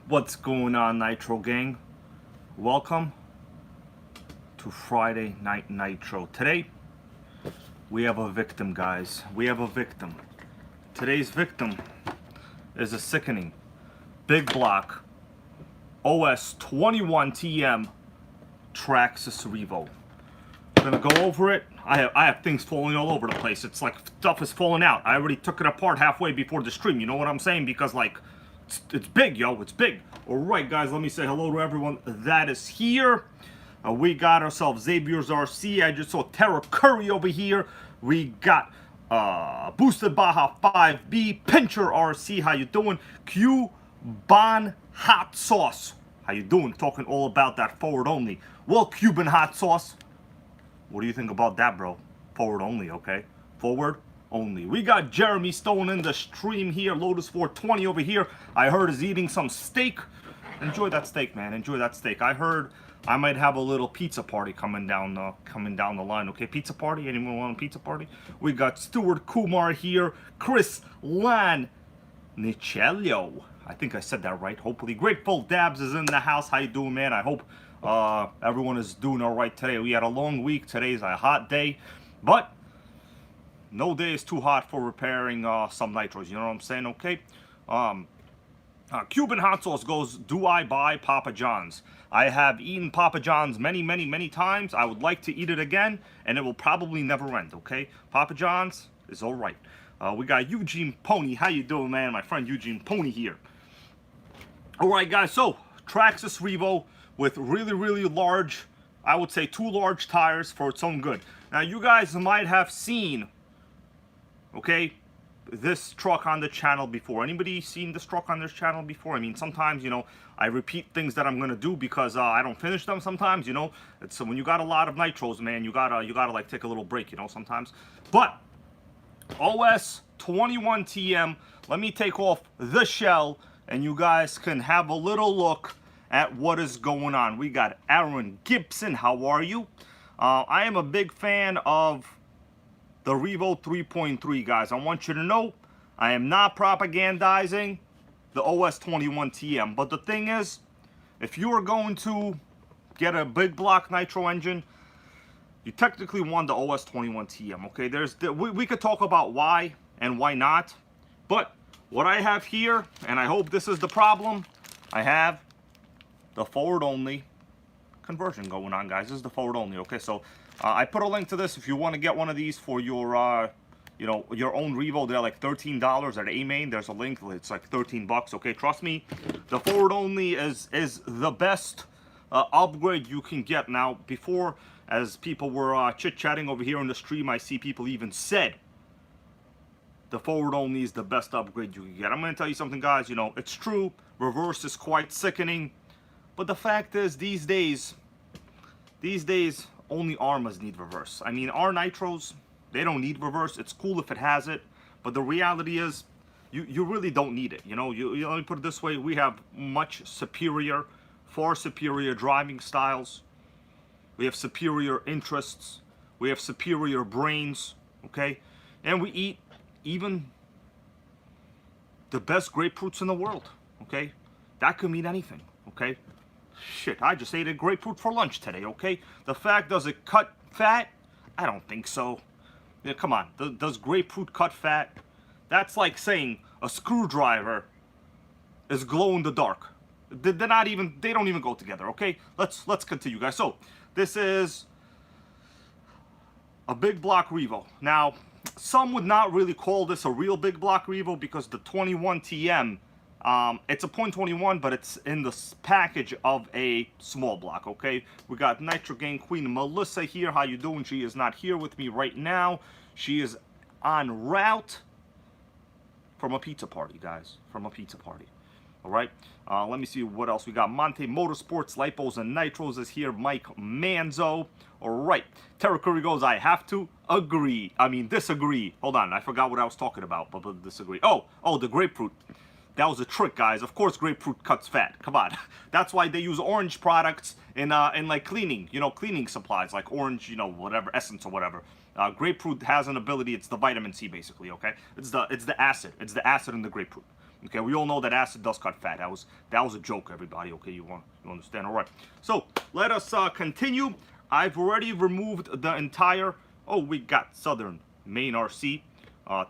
What's going on, Nitro gang? Welcome to Friday Night Nitro. Today, we have a victim, guys. We have a victim. Today's victim is a sickening big block OS21 TM Traxxas Revo. I'm gonna go over it. I have things falling all over the place. It's like stuff is falling out. I already took it apart halfway before the stream. You know what I'm saying? Because like it's big, yo. It's big. All right, guys. Let me say hello to everyone that is here. We got ourselves Xavier's RC. I just saw Terra Curry over here. We got Boosted Baja 5B Pincher RC. How you doing? Cuban Hot Sauce. How you doing? Talking all about that forward only. Well, Cuban Hot Sauce. What do you think about that, bro? Forward only, okay? Forward only. We got Jeremy Stone in the stream here. Lotus 420 over here. I heard is eating some steak. Enjoy that steak, man. Enjoy that steak. I heard I might have a little pizza party coming down the line. Okay, pizza party. Anyone want a pizza party? We got Stuart Kumar here. Chris Lan Nicello. I think I said that right. Hopefully, Grateful Dabs is in the house. How you doing, man? I hope everyone is doing all right today. We had a long week. Today's a hot day, but no day is too hot for repairing some nitros. You know what I'm saying? Okay. Cuban Hot Sauce goes, do I buy Papa John's? I have eaten Papa John's many times. I would like to eat it again, and it will probably never end, okay? Papa John's is all right. We got Eugene Pony. How you doing, man? My friend Eugene Pony here. All right, guys. So, Traxxas Revo with really large, I would say 2 large tires for its own good. Now, you guys might have seen, okay, this truck on the channel before. Anybody seen this truck on this channel before? I mean, sometimes, you know, I repeat things that I'm gonna do because I don't finish them sometimes, you know. It's when you got a lot of nitros, man, you gotta like take a little break, you know, sometimes. But OS21 TM, let me take off the shell and you guys can have a little look at what is going on. We got Aaron Gibson. How are you? I am a big fan of the Revo 3.3, guys. I want you to know I am not propagandizing the OS21 TM. But the thing is, if you are going to get a big block nitro engine, you technically want the OS21 TM, okay? We could talk about why and why not. But what I have here, and I hope this is the problem, I have the forward only conversion going on, guys. This is the forward only, okay? So I put a link to this if you want to get one of these for your you know, your own Revo. They're like $13 at A-Main. There's a link. It's like 13 bucks, okay? Trust me, the forward only is the best upgrade you can get. Now, before, as people were chit-chatting over here on the stream, I see people even said the forward only is the best upgrade you can get. I'm going to tell you something, guys. You know, it's true. Reverse is quite sickening. But the fact is, these days, only ARMAs need reverse. I mean, our nitros, they don't need reverse. It's cool if it has it. But the reality is, you really don't need it. You know, let me put it this way. We have much superior, far superior driving styles. We have superior interests. We have superior brains, okay? And we eat even the best grapefruits in the world, okay? That could mean anything, okay? Shit, I just ate a grapefruit for lunch today, okay? The fact, does it cut fat? I don't think so. Yeah, come on, does grapefruit cut fat? That's like saying a screwdriver is glow in the dark. They don't even go together, okay? Let's continue, guys. So, this is a big block Revo. Now, some would not really call this a real big block Revo because the 21 TM, it's a .21, but it's in the package of a small block, okay? We got Nitro Gang Queen Melissa here. How you doing? She is not here with me right now. She is en route from a pizza party, guys. From a pizza party. All right? Let me see what else we got. Monte Motorsports, Lipos, and Nitros is here. Mike Manzo. All right. Terra Curry goes, I have to agree. I mean, disagree. Hold on. I forgot what I was talking about, but disagree. Oh, the grapefruit. That was a trick, guys. Of course, grapefruit cuts fat. Come on. That's why they use orange products in like cleaning, you know, cleaning supplies, like orange, you know, whatever, essence or whatever. Grapefruit has an ability. It's the vitamin C, basically, okay? It's the acid. It's the acid in the grapefruit. Okay, we all know that acid does cut fat. That was a joke, everybody. Okay, you understand? All right. So let us continue. I've already removed the entire. Oh, we got Southern Maine RC.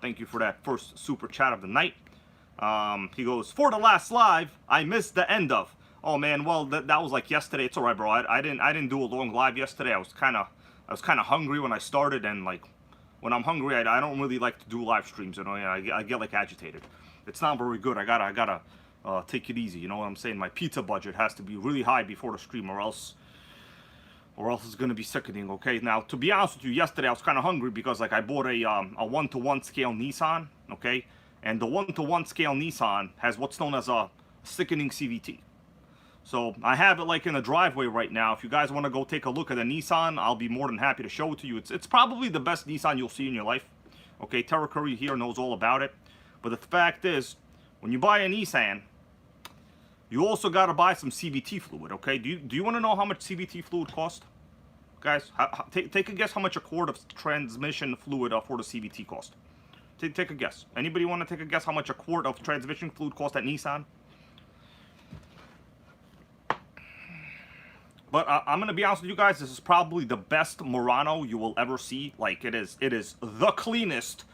Thank you for that first super chat of the night. He goes, for the last live, I missed the end of. Oh man, well that was like yesterday. It's alright, bro. I didn't do a long live yesterday. I was kind of hungry when I started, and like when I'm hungry, I don't really like to do live streams. You know, I get like agitated. It's not very good. I gotta take it easy. You know what I'm saying? My pizza budget has to be really high before the stream, or else it's gonna be sickening. Okay. Now, to be honest with you, yesterday I was kind of hungry because like I bought a 1-to-1 scale Nissan. Okay, and the 1-to-1 scale Nissan has what's known as a sickening CVT. So I have it like in the driveway right now. If you guys want to go take a look at the Nissan, I'll be more than happy to show it to you. It's probably the best Nissan you'll see in your life. Okay, Terra Curry here knows all about it. But the fact is, when you buy a Nissan, you also got to buy some CVT fluid, okay? Do you want to know how much CVT fluid costs? Guys, take a guess how much a quart of transmission fluid for the CVT cost. Take a guess. Anybody want to take a guess how much a quart of transmission fluid costs at Nissan? But I'm going to be honest with you guys, this is probably the best Murano you will ever see. Like, it is the cleanest.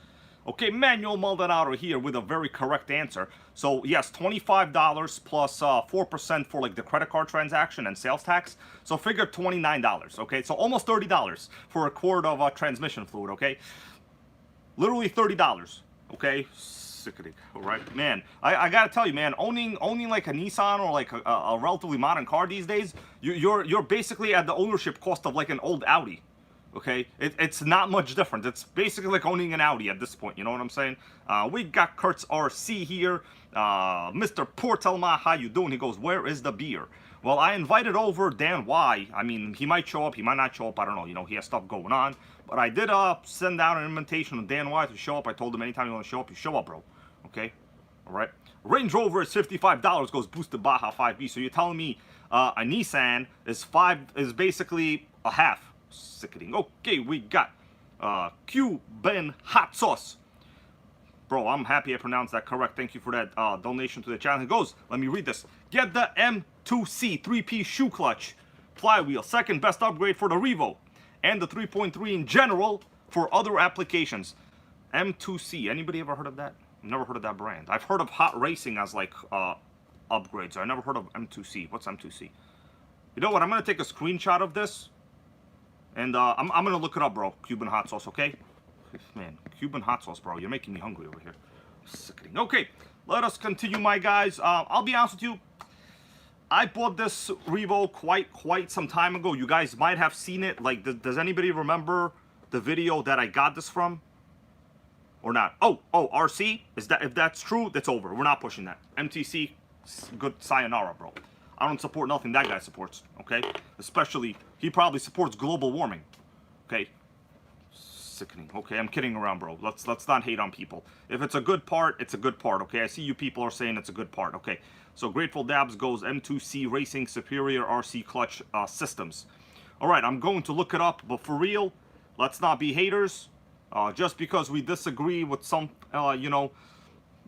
Okay, Manuel Maldonado here with a very correct answer. So, yes, $25 plus 4% for, like, the credit card transaction and sales tax. So, figure $29, okay? So, almost $30 for a quart of transmission fluid, okay? Literally $30, okay? Sickening, all right? Man, I gotta tell you, man, owning like a Nissan or, like, a relatively modern car these days, you're basically at the ownership cost of, like, an old Audi. Okay, it's not much different. It's basically like owning an Audi at this point. You know what I'm saying? We got Kurt's RC here. Mr. Portelma, how you doing? He goes, where is the beer? Well, I invited over Dan Y. I mean, he might show up. He might not show up. I don't know. You know, he has stuff going on. But I did send out an invitation to Dan Y to show up. I told him anytime you want to show up, you show up, bro. Okay? All right? Range Rover is $55. Goes boosted Baja 5B. So you're telling me a Nissan is basically a half. Sickening. Okay, we got Cuban hot sauce. Bro, I'm happy I pronounced that correct. Thank you for that donation to the channel. It goes, let me read this. Get the M2C 3-piece shoe clutch flywheel. Second best upgrade for the Revo. And the 3.3 in general for other applications. M2C. Anybody ever heard of that? I've never heard of that brand. I've heard of Hot Racing as like upgrades. I never heard of M2C. What's M2C? You know what? I'm going to take a screenshot of this. And I'm going to look it up, bro. Cuban hot sauce, okay? Man, Cuban hot sauce, bro. You're making me hungry over here. Sickening. Okay, let us continue, my guys. I'll be honest with you. I bought this Revo quite some time ago. You guys might have seen it. Like, does anybody remember the video that I got this from? Or not? Oh, RC? If that's true, that's over. We're not pushing that. MTC, good sayonara, bro. I don't support nothing that guy supports, okay? Especially, he probably supports global warming, okay? Sickening. Okay, I'm kidding around, bro. Let's not hate on people. If it's a good part, it's a good part, okay? I see you people are saying it's a good part, okay? So Grateful Dabs goes M2C Racing Superior RC Clutch Systems. All right, I'm going to look it up, but for real, let's not be haters. Just because we disagree with some, you know,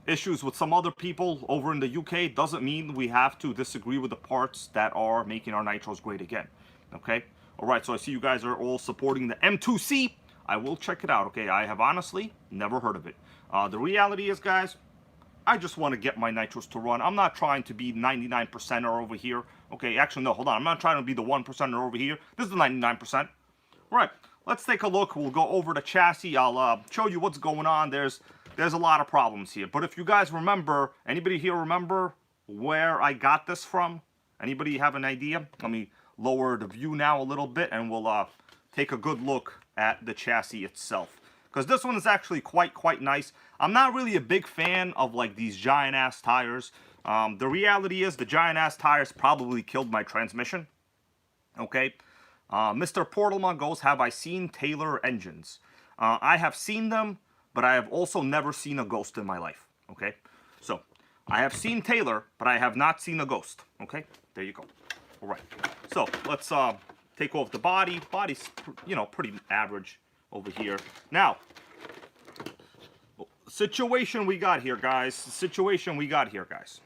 issues with some other people over in the UK doesn't mean we have to disagree with the parts that are making our nitros great again. Okay? Alright, so I see you guys are all supporting the M2C. I will check it out, okay? I have honestly never heard of it. The reality is, guys, I just want to get my nitros to run. I'm not trying to be 99%er over here. Okay, actually, no, hold on. I'm not trying to be the 1%er over here. This is the 99%. Alright, let's take a look. We'll go over the chassis. I'll show you what's going on. There's a lot of problems here. But if you guys remember, anybody here remember where I got this from? Anybody have an idea? Let me lower the view now a little bit and we'll take a good look at the chassis itself. Because this one is actually quite nice. I'm not really a big fan of like these giant ass tires. The reality is the giant ass tires probably killed my transmission. Okay. Mr. Portalman goes, have I seen Taylor engines? I have seen them. But I have also never seen a ghost in my life, okay? So, I have seen Taylor, but I have not seen a ghost, okay? There you go. All right. So, let's take off the body. Body's, you know, pretty average over here. Now, situation we got here, guys. Situation we got here, guys.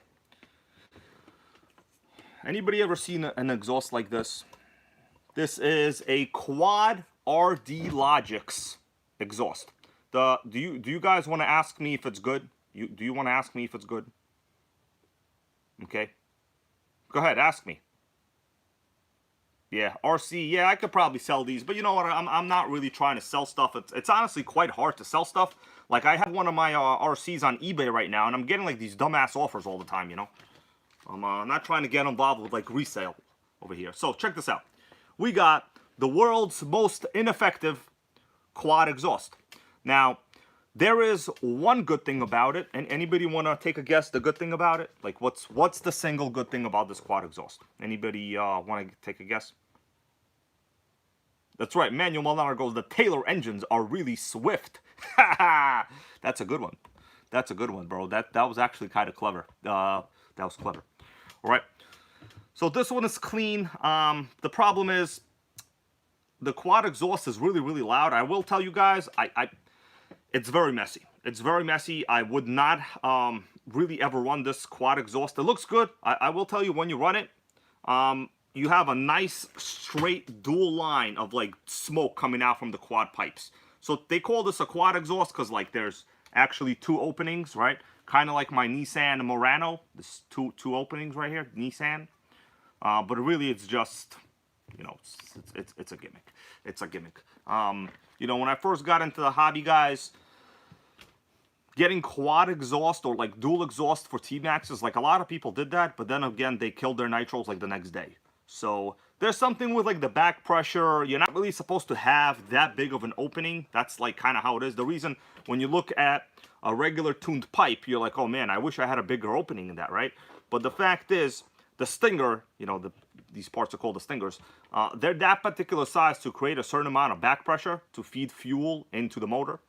Anybody ever seen an exhaust like this? This is a Quad RD Logix exhaust. Do you guys want to ask me if it's good? Do you want to ask me if it's good? Okay. Go ahead, ask me. Yeah, RC. Yeah, I could probably sell these, but you know what? I'm not really trying to sell stuff. It's honestly quite hard to sell stuff. Like, I have one of my RCs on eBay right now, and I'm getting like these dumbass offers all the time. You know, I'm not trying to get involved with like resale over here. So check this out. We got the world's most ineffective quad exhaust. Now, there is one good thing about it, and anybody want to take a guess the good thing about it? Like, what's the single good thing about this quad exhaust? Anybody want to take a guess? That's right, Manuel Molnar goes, the Taylor engines are really swift. That's a good one. That's a good one, bro. That was actually kind of clever. That was clever. All right. So this one is clean. The problem is the quad exhaust is really, really loud. I will tell you guys, it's very messy. It's very messy. I would not really ever run this quad exhaust. It looks good. I will tell you, when you run it, you have a nice straight dual line of like smoke coming out from the quad pipes. So they call this a quad exhaust because like there's actually two openings, right? Kind of like my Nissan Murano. There's two openings right here, Nissan. But really, it's just, you know, it's a gimmick. It's a gimmick. You know, when I first got into the hobby, guys, getting quad exhaust or like dual exhaust for T-Maxes, like a lot of people did that, but then again, they killed their nitros like the next day. So there's something with like the back pressure. You're not really supposed to have that big of an opening. That's like kind of how it is. The reason when you look at a regular tuned pipe, you're like, oh man, I wish I had a bigger opening in that, right? But the fact is, the stinger, you know, these parts are called the stingers, they're that particular size to create a certain amount of back pressure to feed fuel into the motor.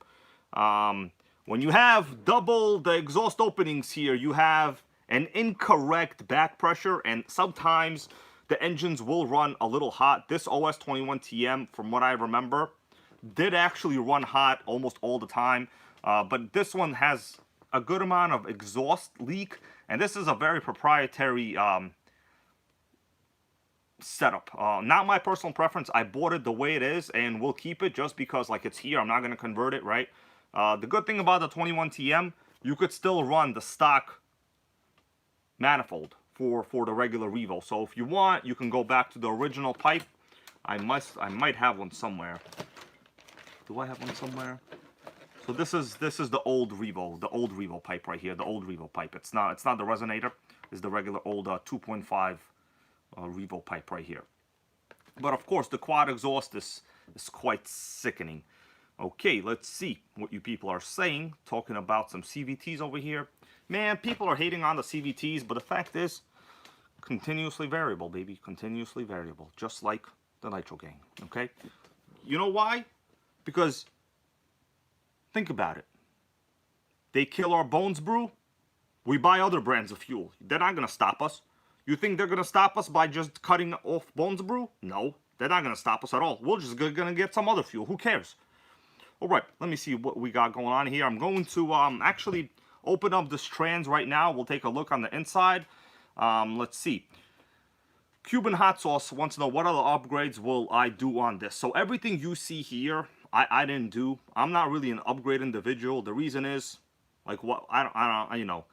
When you have double the exhaust openings here, you have an incorrect back pressure, and sometimes the engines will run a little hot. This OS21 TM, from what I remember, did actually run hot almost all the time, but this one has a good amount of exhaust leak, and this is a very proprietary setup. Not my personal preference. I bought it the way it is, and we'll keep it just because like it's here. I'm not going to convert it, right? The good thing about the 21 TM, you could still run the stock manifold for the regular Revo. So if you want, you can go back to the original pipe. I might have one somewhere. Do I have one somewhere? So this is the old Revo pipe right here, the old Revo pipe. It's not the resonator. It's the regular old 2.5 Revo pipe right here. But of course, the quad exhaust is quite sickening. Okay, let's see what you people are saying. Talking about some CVTs over here. Man, people are hating on the CVTs, but the fact is, continuously variable, baby. Continuously variable. Just like the Nitro gang, okay? You know why? Because, think about it. They kill our Bones Brew. We buy other brands of fuel. They're not going to stop us. You think they're going to stop us by just cutting off Bones Brew? No, they're not going to stop us at all. We're just going to get some other fuel. Who cares? All right, let me see what we got going on here. I'm going to actually open up this trans right now. We'll take a look on the inside. Let's see. Cuban Hot Sauce wants to know what other upgrades will I do on this. So everything you see here, I didn't do. I'm not really an upgrade individual. The reason is, like, what I don't, you know,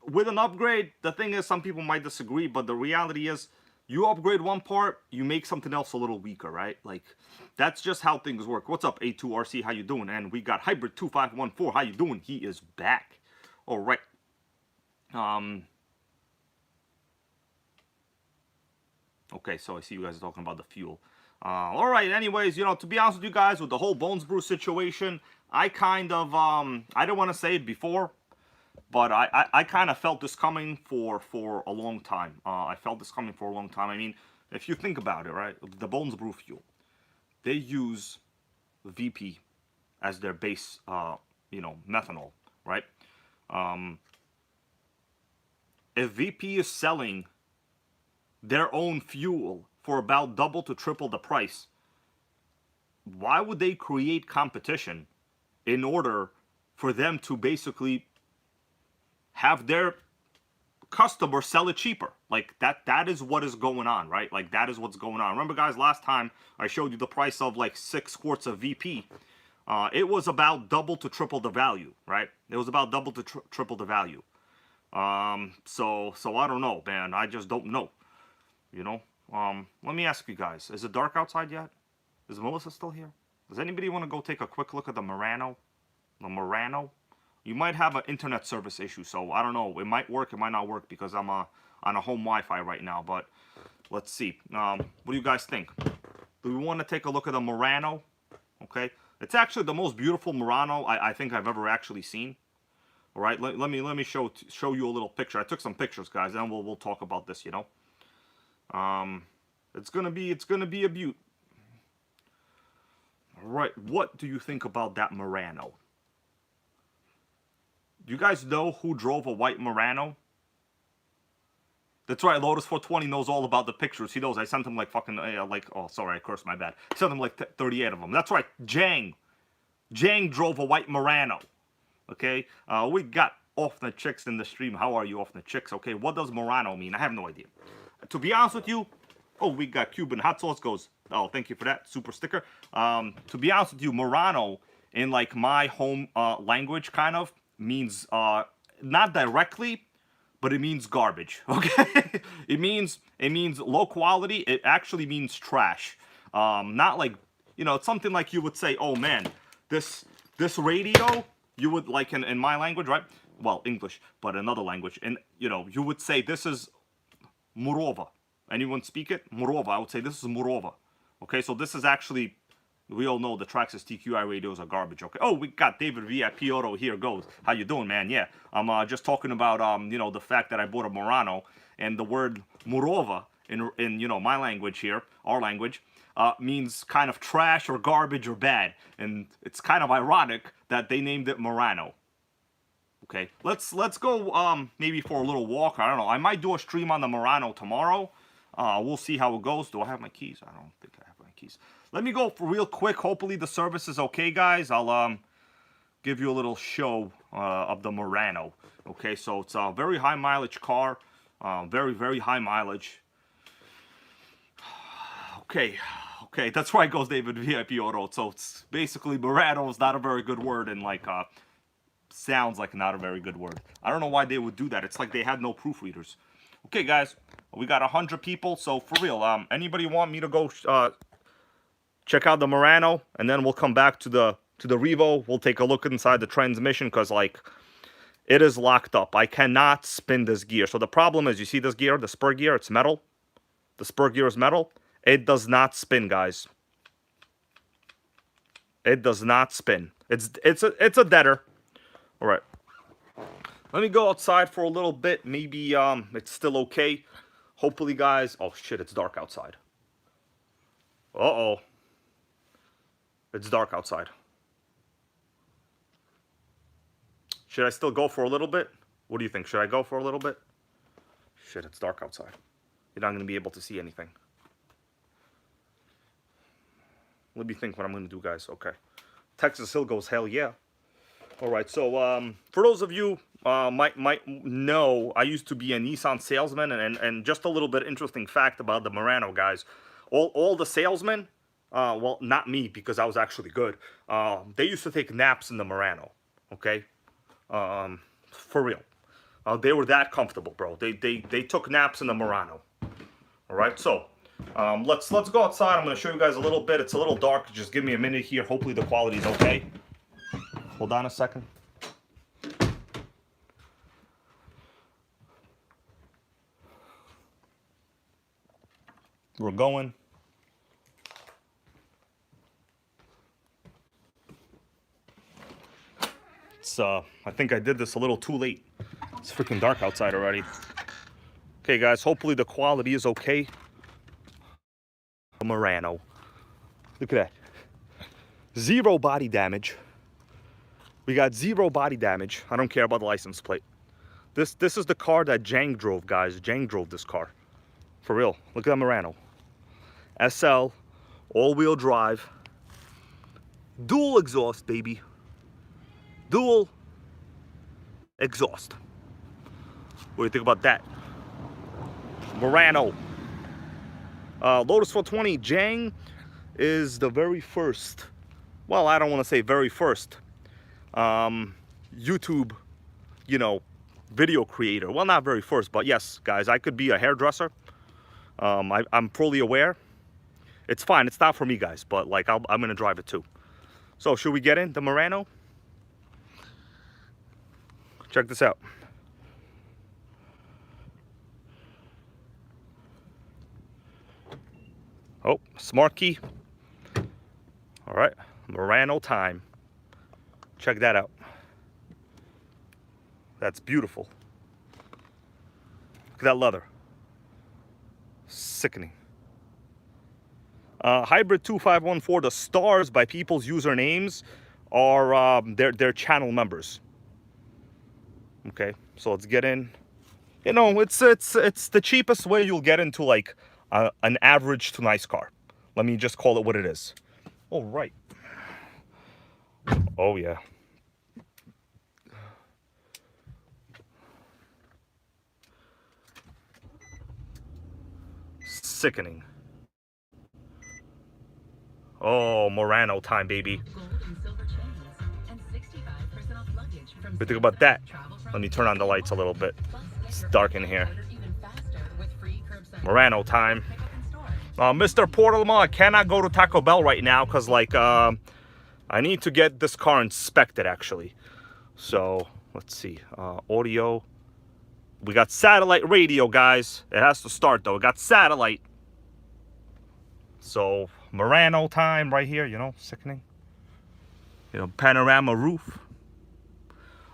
with an upgrade, the thing is, some people might disagree, but the reality is, you upgrade one part, you make something else a little weaker, right? Like, that's just how things work. What's up, A2RC? How you doing? And we got Hybrid2514. How you doing? He is back. All right. Okay, so I see you guys are talking about the fuel. All right, anyways, you know, to be honest with you guys, with the whole Bones Brew situation, I kind of, I didn't want to say it before, but I kind of felt this coming for a long time. I felt this coming for a long time. I mean, if you think about it, right, the Bones Brew fuel, they use VP as their base, you know, methanol, right? If VP is selling their own fuel for about double to triple the price, why would they create competition in order for them to basically have their customer sell it cheaper. Like that is what is going on, right? Like that is what's going on. Remember, guys, last time I showed you the price of like 6 quarts of VP. It was about double to triple the value, right? It was about double to triple the value. So I don't know, man. I just don't know. You know. Let me ask you guys: is it dark outside yet? Is Melissa still here? Does anybody want to go take a quick look at the Murano? The Murano? You might have an internet service issue, so I don't know. It might work, it might not work because I'm on a home Wi-Fi right now. But let's see. What do you guys think? Do we want to take a look at the Murano? Okay, it's actually the most beautiful Murano I think I've ever actually seen. All right, let me show you a little picture. I took some pictures, guys, and we'll talk about this. You know, it's gonna be a beaut. All right, what do you think about that Murano? Do you guys know who drove a white Murano? That's right, Lotus 420 knows all about the pictures. He knows. I sent him like fucking, oh, sorry, I cursed, my bad. I sent him like 38 of them. That's right, Jang. Jang drove a white Murano. Okay, we got Off the Chicks in the stream. How are you, Off the Chicks? Okay, what does Murano mean? I have no idea. To be honest with you, oh, we got Cuban Hot Sauce goes, oh, thank you for that, super sticker. To be honest with you, Murano, in like my home language, kind of, means not directly, but it means garbage. Okay, it means low quality. It actually means trash. Not like, you know, it's something like you would say, oh man, this radio, you would, like in my language, right? Well, English, but another language, and you know, you would say this is Murova. Anyone speak it? Murova. I would say this is Murova. Okay, so this is actually, we all know the Traxxas TQI radios are garbage. Okay. Oh, we got David VIP Auto here goes. How you doing, man? Yeah. I'm just talking about you know, the fact that I bought a Murano, and the word Murova in you know, my language here, our language, means kind of trash or garbage or bad, and it's kind of ironic that they named it Murano. Okay. Let's go maybe for a little walk. I don't know. I might do a stream on the Murano tomorrow. We'll see how it goes. Do I have my keys? I don't think I have my keys. Let me go for real quick. Hopefully the service is okay, guys. I'll give you a little show of the Murano. Okay, so it's a very high mileage car. Very, very high mileage. Okay, that's why it goes David VIP Auto. So it's basically Murano is not a very good word, and like sounds like not a very good word. I don't know why they would do that. It's like they had no proofreaders. Okay, guys, we got 100 people, so for real, anybody want me to go check out the Murano, and then we'll come back to the Revo. We'll take a look inside the transmission, because like it is locked up. I cannot spin this gear. So the problem is, you see this gear, the spur gear, it's metal. The spur gear is metal. It does not spin, guys. It does not spin. It's a deader. All right. Let me go outside for a little bit. Maybe it's still okay. Hopefully, guys. Oh shit, it's dark outside. Uh-oh. It's dark outside. Should I still go for a little bit? What do you think? Should I go for a little bit? Shit, it's dark outside. You're not going to be able to see anything. Let me think what I'm going to do, guys. Okay. Texas Hill goes, hell yeah. All right, so for those of you might know, I used to be a Nissan salesman, and just a little bit interesting fact about the Murano, guys. All the salesmen, well, not me, because I was actually good. They used to take naps in the Murano, okay? For real. They were that comfortable, bro. They took naps in the Murano. All right, so let's go outside. I'm going to show you guys a little bit. It's a little dark. Just give me a minute here. Hopefully the quality is okay. Hold on a second. We're going. It's I think I did this a little too late. It's freaking dark outside already. Okay, guys, hopefully the quality is okay. Murano. Look at that. Zero body damage. We got zero body damage. I don't care about the license plate. This is the car that Jang drove, guys. Jang drove this car. For real. Look at that Murano. SL, all-wheel drive, dual exhaust, baby. dual exhaust. What do you think about that? Murano. Lotus 420 Jang is the very first, well, I don't want to say very first, YouTube, you know, video creator. Well, not very first, but yes, guys, I could be a hairdresser. I'm fully aware. It's fine. It's not for me, guys, but like I'm gonna drive it too. So should we get in the Murano? Check this out. Oh, smart key. All right, Murano time. Check that out. That's beautiful. Look at that leather. Sickening. Hybrid 2514, the stars by people's usernames are their channel members. Okay, so let's get in. You know, it's the cheapest way you'll get into like an average to nice car. Let me just call it what it is. All right. Oh yeah. Sickening. Oh, Murano time, baby. What do you think about that? Let me turn on the lights a little bit. It's dark in here. Murano time. Mr. Portalma, I cannot go to Taco Bell right now because, like, I need to get this car inspected, actually. So, let's see. Audio. We got satellite radio, guys. It has to start, though. We got satellite. So, Murano time right here, you know, sickening. You know, panorama roof.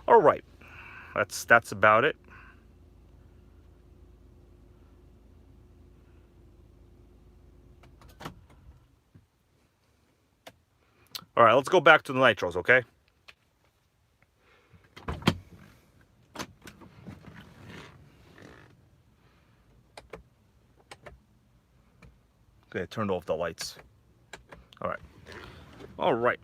All right. That's about it. All right, let's go back to the nitros, okay? Okay, I turned off the lights. All right. All right.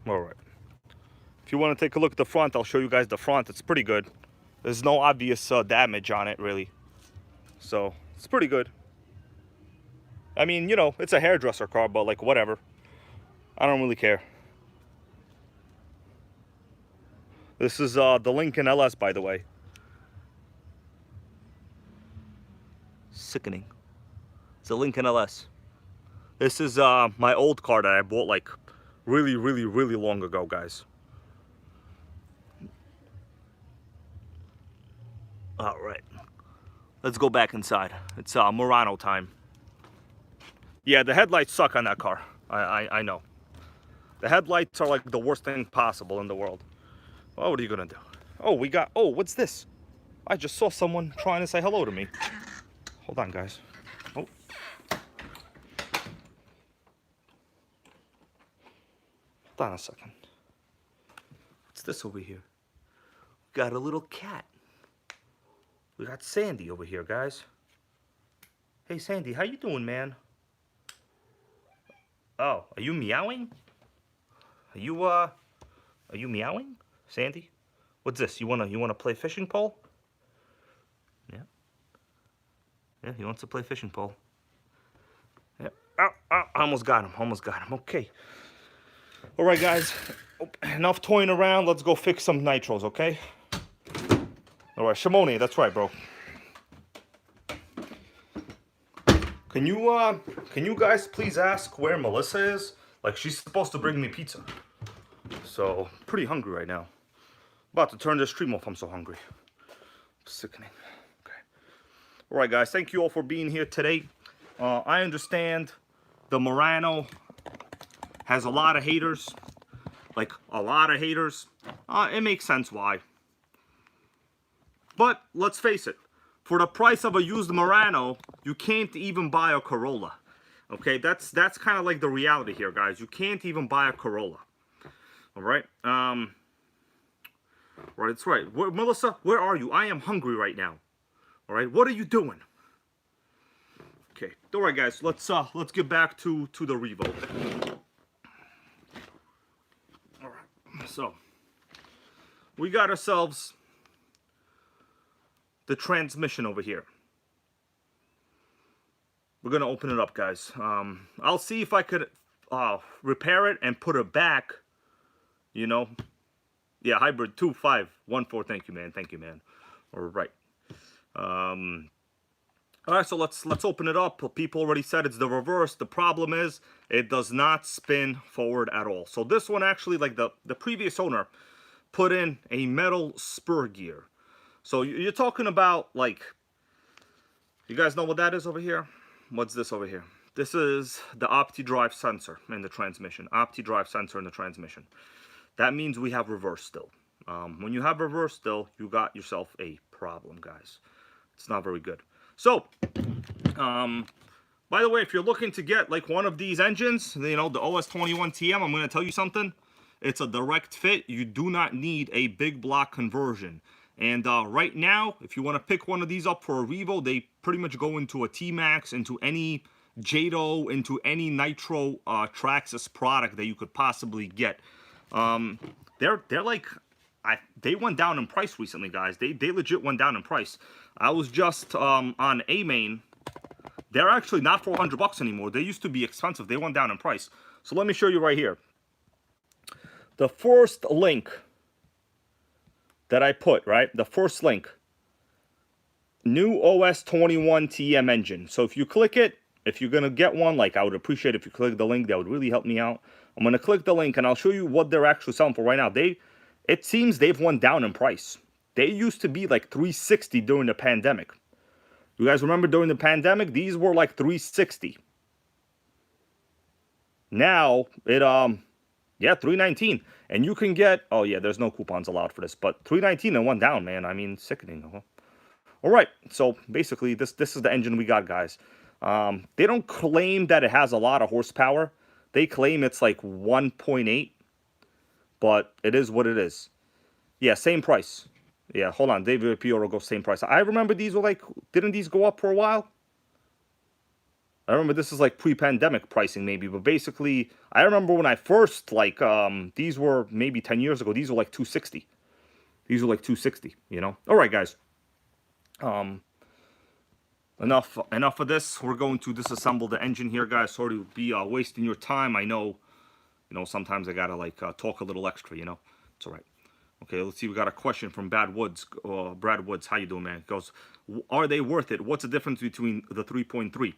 All right. If you want to take a look at the front, I'll show you guys the front. It's pretty good. There's no obvious damage on it, really. So, it's pretty good. I mean, you know, it's a hairdresser car, but like, whatever. I don't really care. This is the Lincoln LS, by the way. Sickening. It's a Lincoln LS. This is my old car that I bought like really long ago, guys. All right, let's go back inside. It's Murano time. Yeah, the headlights suck on that car. I know. The headlights are like the worst thing possible in the world. Well, what are you gonna do? Oh, we got, oh, what's this? I just saw someone trying to say hello to me. Hold on, guys. Oh. Hold on a second. What's this over here? Got a little cat. We got Sandy over here, guys. Hey, Sandy, how you doing, man? Oh, are you meowing? Are you meowing, Sandy? What's this? You wanna play fishing pole? Yeah. Yeah, he wants to play fishing pole. Yeah. Oh, I almost got him. Almost got him. Okay. All right, guys. Enough toying around. Let's go fix some nitros, okay? All right, Shimone, that's right, bro. Can you guys please ask where Melissa is? Like, she's supposed to bring me pizza. So, pretty hungry right now. About to turn this stream off, I'm so hungry. Sickening. Okay. All right, guys, thank you all for being here today. I understand the Murano has a lot of haters. Like, a lot of haters. It makes sense why. But, let's face it. For the price of a used Murano, you can't even buy a Corolla. Okay, that's kind of like the reality here, guys. You can't even buy a Corolla. All right. Right, that's right. Melissa, where are you? I am hungry right now. All right, what are you doing? Okay, all right, guys. Let's get back to the Revo. All right, so we got ourselves the transmission over here. We're gonna open it up, guys. I'll see if I could repair it and put it back. You know, yeah, hybrid 2514. Thank you, man. Thank you, man. All right. All right, so let's open it up. People already said it's the reverse. The problem is it does not spin forward at all. So this one actually, like the previous owner, put in a metal spur gear. So you're talking about, like, you guys know what that is over here? What's this over here? This is the OptiDrive sensor in the transmission. OptiDrive sensor in the transmission. That means we have reverse still. When you have reverse still, you got yourself a problem, guys. It's not very good. So, by the way, if you're looking to get like one of these engines, you know, the OS21 TM, I'm going to tell you something. It's a direct fit. You do not need a big block conversion. And right now, if you want to pick one of these up for a Revo, they pretty much go into a T-Max, into any JATO, into any Nitro Traxxas product that you could possibly get. They're like, they went down in price recently, guys. They legit went down in price. I was just on A-Main. They're actually not $400 anymore. They used to be expensive. They went down in price. So let me show you right here. The first link that I put, right? The first link. New OS21 TM engine. So if you click it, if you're going to get one, like, I would appreciate if you click the link. That would really help me out. I'm going to click the link and I'll show you what they're actually selling for right now. It seems they've went down in price. They used to be like $360 during the pandemic. You guys remember during the pandemic? These were like $360. Now, yeah, $319. And you can get, oh yeah, there's no coupons allowed for this, but $319 and went down, man. I mean, sickening. Huh? All right, so basically this is the engine we got, guys. They don't claim that it has a lot of horsepower. They claim it's like 1.8, but it is what it is. Yeah, same price. Yeah, hold on. David Pioro goes same price. I remember these were like, didn't these go up for a while? I remember this is like pre-pandemic pricing maybe, but basically, I remember when I first, like, these were maybe 10 years ago, these were like $260. These were like $260, you know? All right, guys. Enough of this. We're going to disassemble the engine here, guys. Sorry to be wasting your time. I know, you know, sometimes I gotta like talk a little extra, you know? It's all right. Okay, let's see. We got a question from Brad Woods. How you doing, man? It goes, are they worth it? What's the difference between the 3.3?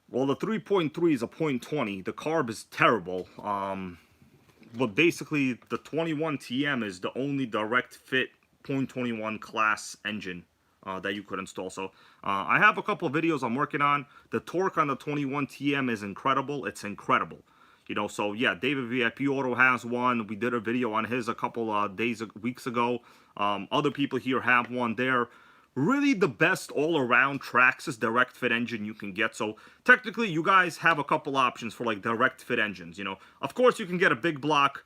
Well, the 3.3 is a 0.20. The carb is terrible. But basically, the 21 TM is the only direct fit 0.21 class engine that you could install. So I have a couple of videos I'm working on. The torque on the 21 TM is incredible. It's incredible. You know, so yeah, David VIP Auto has one. We did a video on his a couple weeks ago. Other people here have one. They're really the best all-around Traxxas direct fit engine you can get. So technically, you guys have a couple options for like direct fit engines. You know, of course, you can get a big block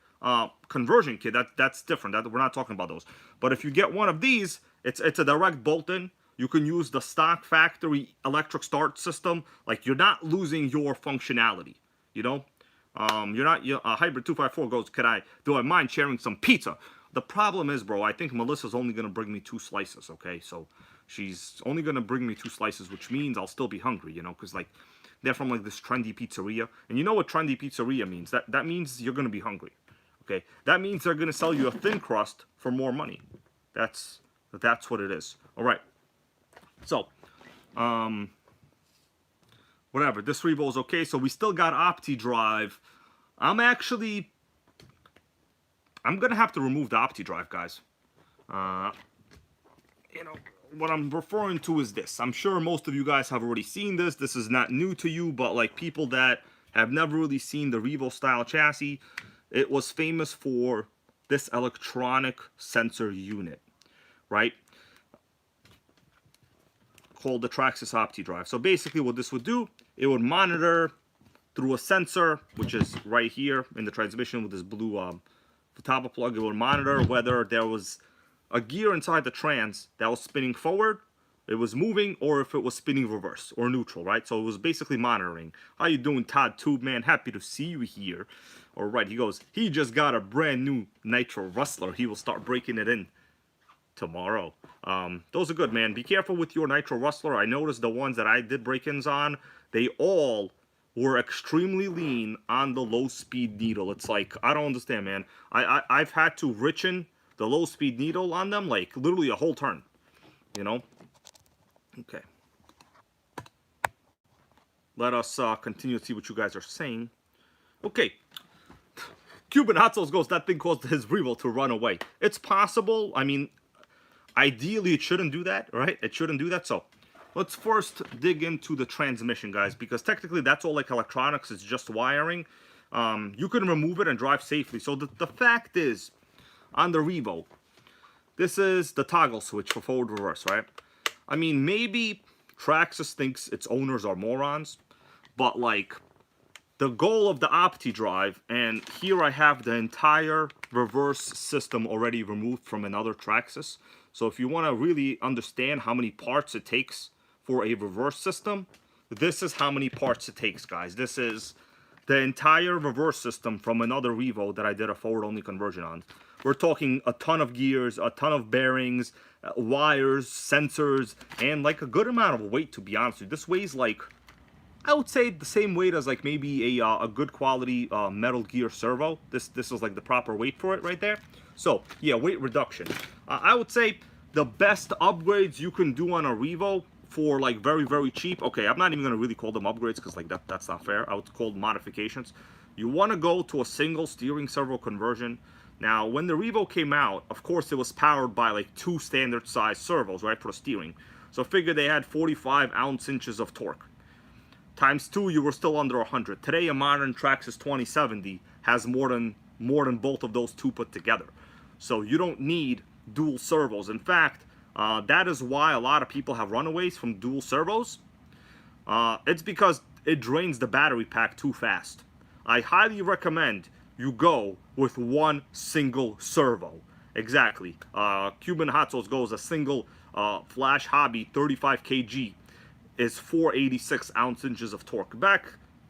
conversion kit. That's different. We're not talking about those. But if you get one of these, it's a direct bolt-in. You can use the stock factory electric start system. Like, you're not losing your functionality. You know. Hybrid 254 goes, do I mind sharing some pizza? The problem is, bro, I think Melissa's only going to bring me 2 slices, okay? So she's only going to bring me 2 slices, which means I'll still be hungry, you know? Because, like, they're from, like, this trendy pizzeria. And you know what trendy pizzeria means? That means you're going to be hungry, okay? That means they're going to sell you a thin crust for more money. That's what it is. All right. So, whatever, this Revo is okay. So we still got OptiDrive. I'm gonna have to remove the OptiDrive, guys. You know, what I'm referring to is this. I'm sure most of you guys have already seen this. This is not new to you, but like people that have never really seen the Revo style chassis, it was famous for this electronic sensor unit, right? Called the Traxxas OptiDrive. So basically what this would do, it would monitor through a sensor, which is right here in the transmission with this blue top plug. It would monitor whether there was a gear inside the trans that was spinning forward, it was moving, or if it was spinning reverse or neutral, right? So it was basically monitoring. How you doing, Todd Tube, man? Happy to see you here. All right, he goes, he just got a brand new Nitro Rustler. He will start breaking it in tomorrow. Those are good, man. Be careful with your Nitro Rustler. I noticed the ones that I did break-ins on, they all were extremely lean on the low-speed needle. It's like, I don't understand, man. I've had to richen the low-speed needle on them, like, literally a whole turn, you know? Okay. Let us continue to see what you guys are saying. Okay. Cuban Hot Sauce goes, that thing caused his Revo to run away. It's possible. I mean, ideally it shouldn't do that, right? It shouldn't do that. So let's first dig into the transmission, guys, because technically that's all like electronics. It's just wiring. You can remove it and drive safely. So the fact is, on the Revo, this is the toggle switch for forward reverse, right? I mean, maybe Traxxas thinks its owners are morons, but like the goal of the OptiDrive, and here I have the entire reverse system already removed from another Traxxas. So if you want to really understand how many parts it takes for a reverse system, this is how many parts it takes, guys. This is the entire reverse system from another Revo that I did a forward-only conversion on. We're talking a ton of gears, a ton of bearings, wires, sensors, and like a good amount of weight, to be honest with you. This weighs like, I would say the same weight as like maybe a good quality Metal Gear servo. This is like the proper weight for it right there. So yeah, weight reduction. I would say the best upgrades you can do on a Revo for like very, very cheap. Okay, I'm not even gonna really call them upgrades because like that's not fair. I would call them modifications. You want to go to a single steering servo conversion. Now, when the Revo came out, of course, it was powered by like 2 standard size servos, right, for the steering. So figure they had 45 ounce-inches of torque. Times 2, you were still under 100. Today, a modern Traxxas 2070 has more than both of those two put together. So you don't need dual servos. In fact, that is why a lot of people have runaways from dual servos. It's because it drains the battery pack too fast. I highly recommend you go with one single servo. Exactly. Cuban Hot Sauce goes, a single Flash Hobby 35 kg is 486 ounce-inches of torque. Back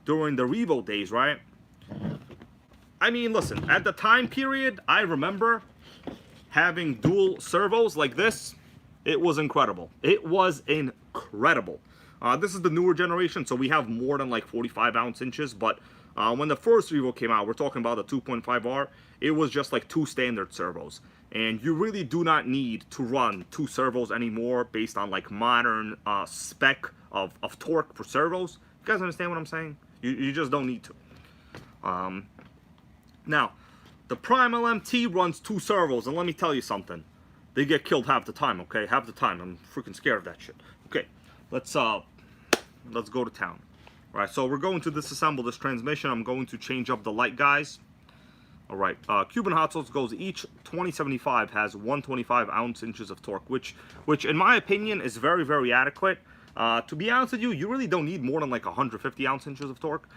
during the Revo days, right? I mean, listen, at the time period, I remember having dual servos like this. It was incredible. It was incredible. This is the newer generation, so we have more than like 45 ounce-inches, but when the first Revo came out, we're talking about the 2.5R, it was just like 2 standard servos. And you really do not need to run 2 servos anymore based on like modern spec of torque for servos. You guys understand what I'm saying? You just don't need to. Now, the Primal MT runs 2 servos, and let me tell you something. They get killed half the time, okay? Half the time. I'm freaking scared of that shit. Okay, let's go to town. All right, so we're going to disassemble this transmission. I'm going to change up the light guys. All right, Cuban Hot Sauce goes, each 2075 has 125 ounce-inches of torque, which in my opinion is very, very adequate. To be honest with you, you really don't need more than like 150 ounce-inches of torque.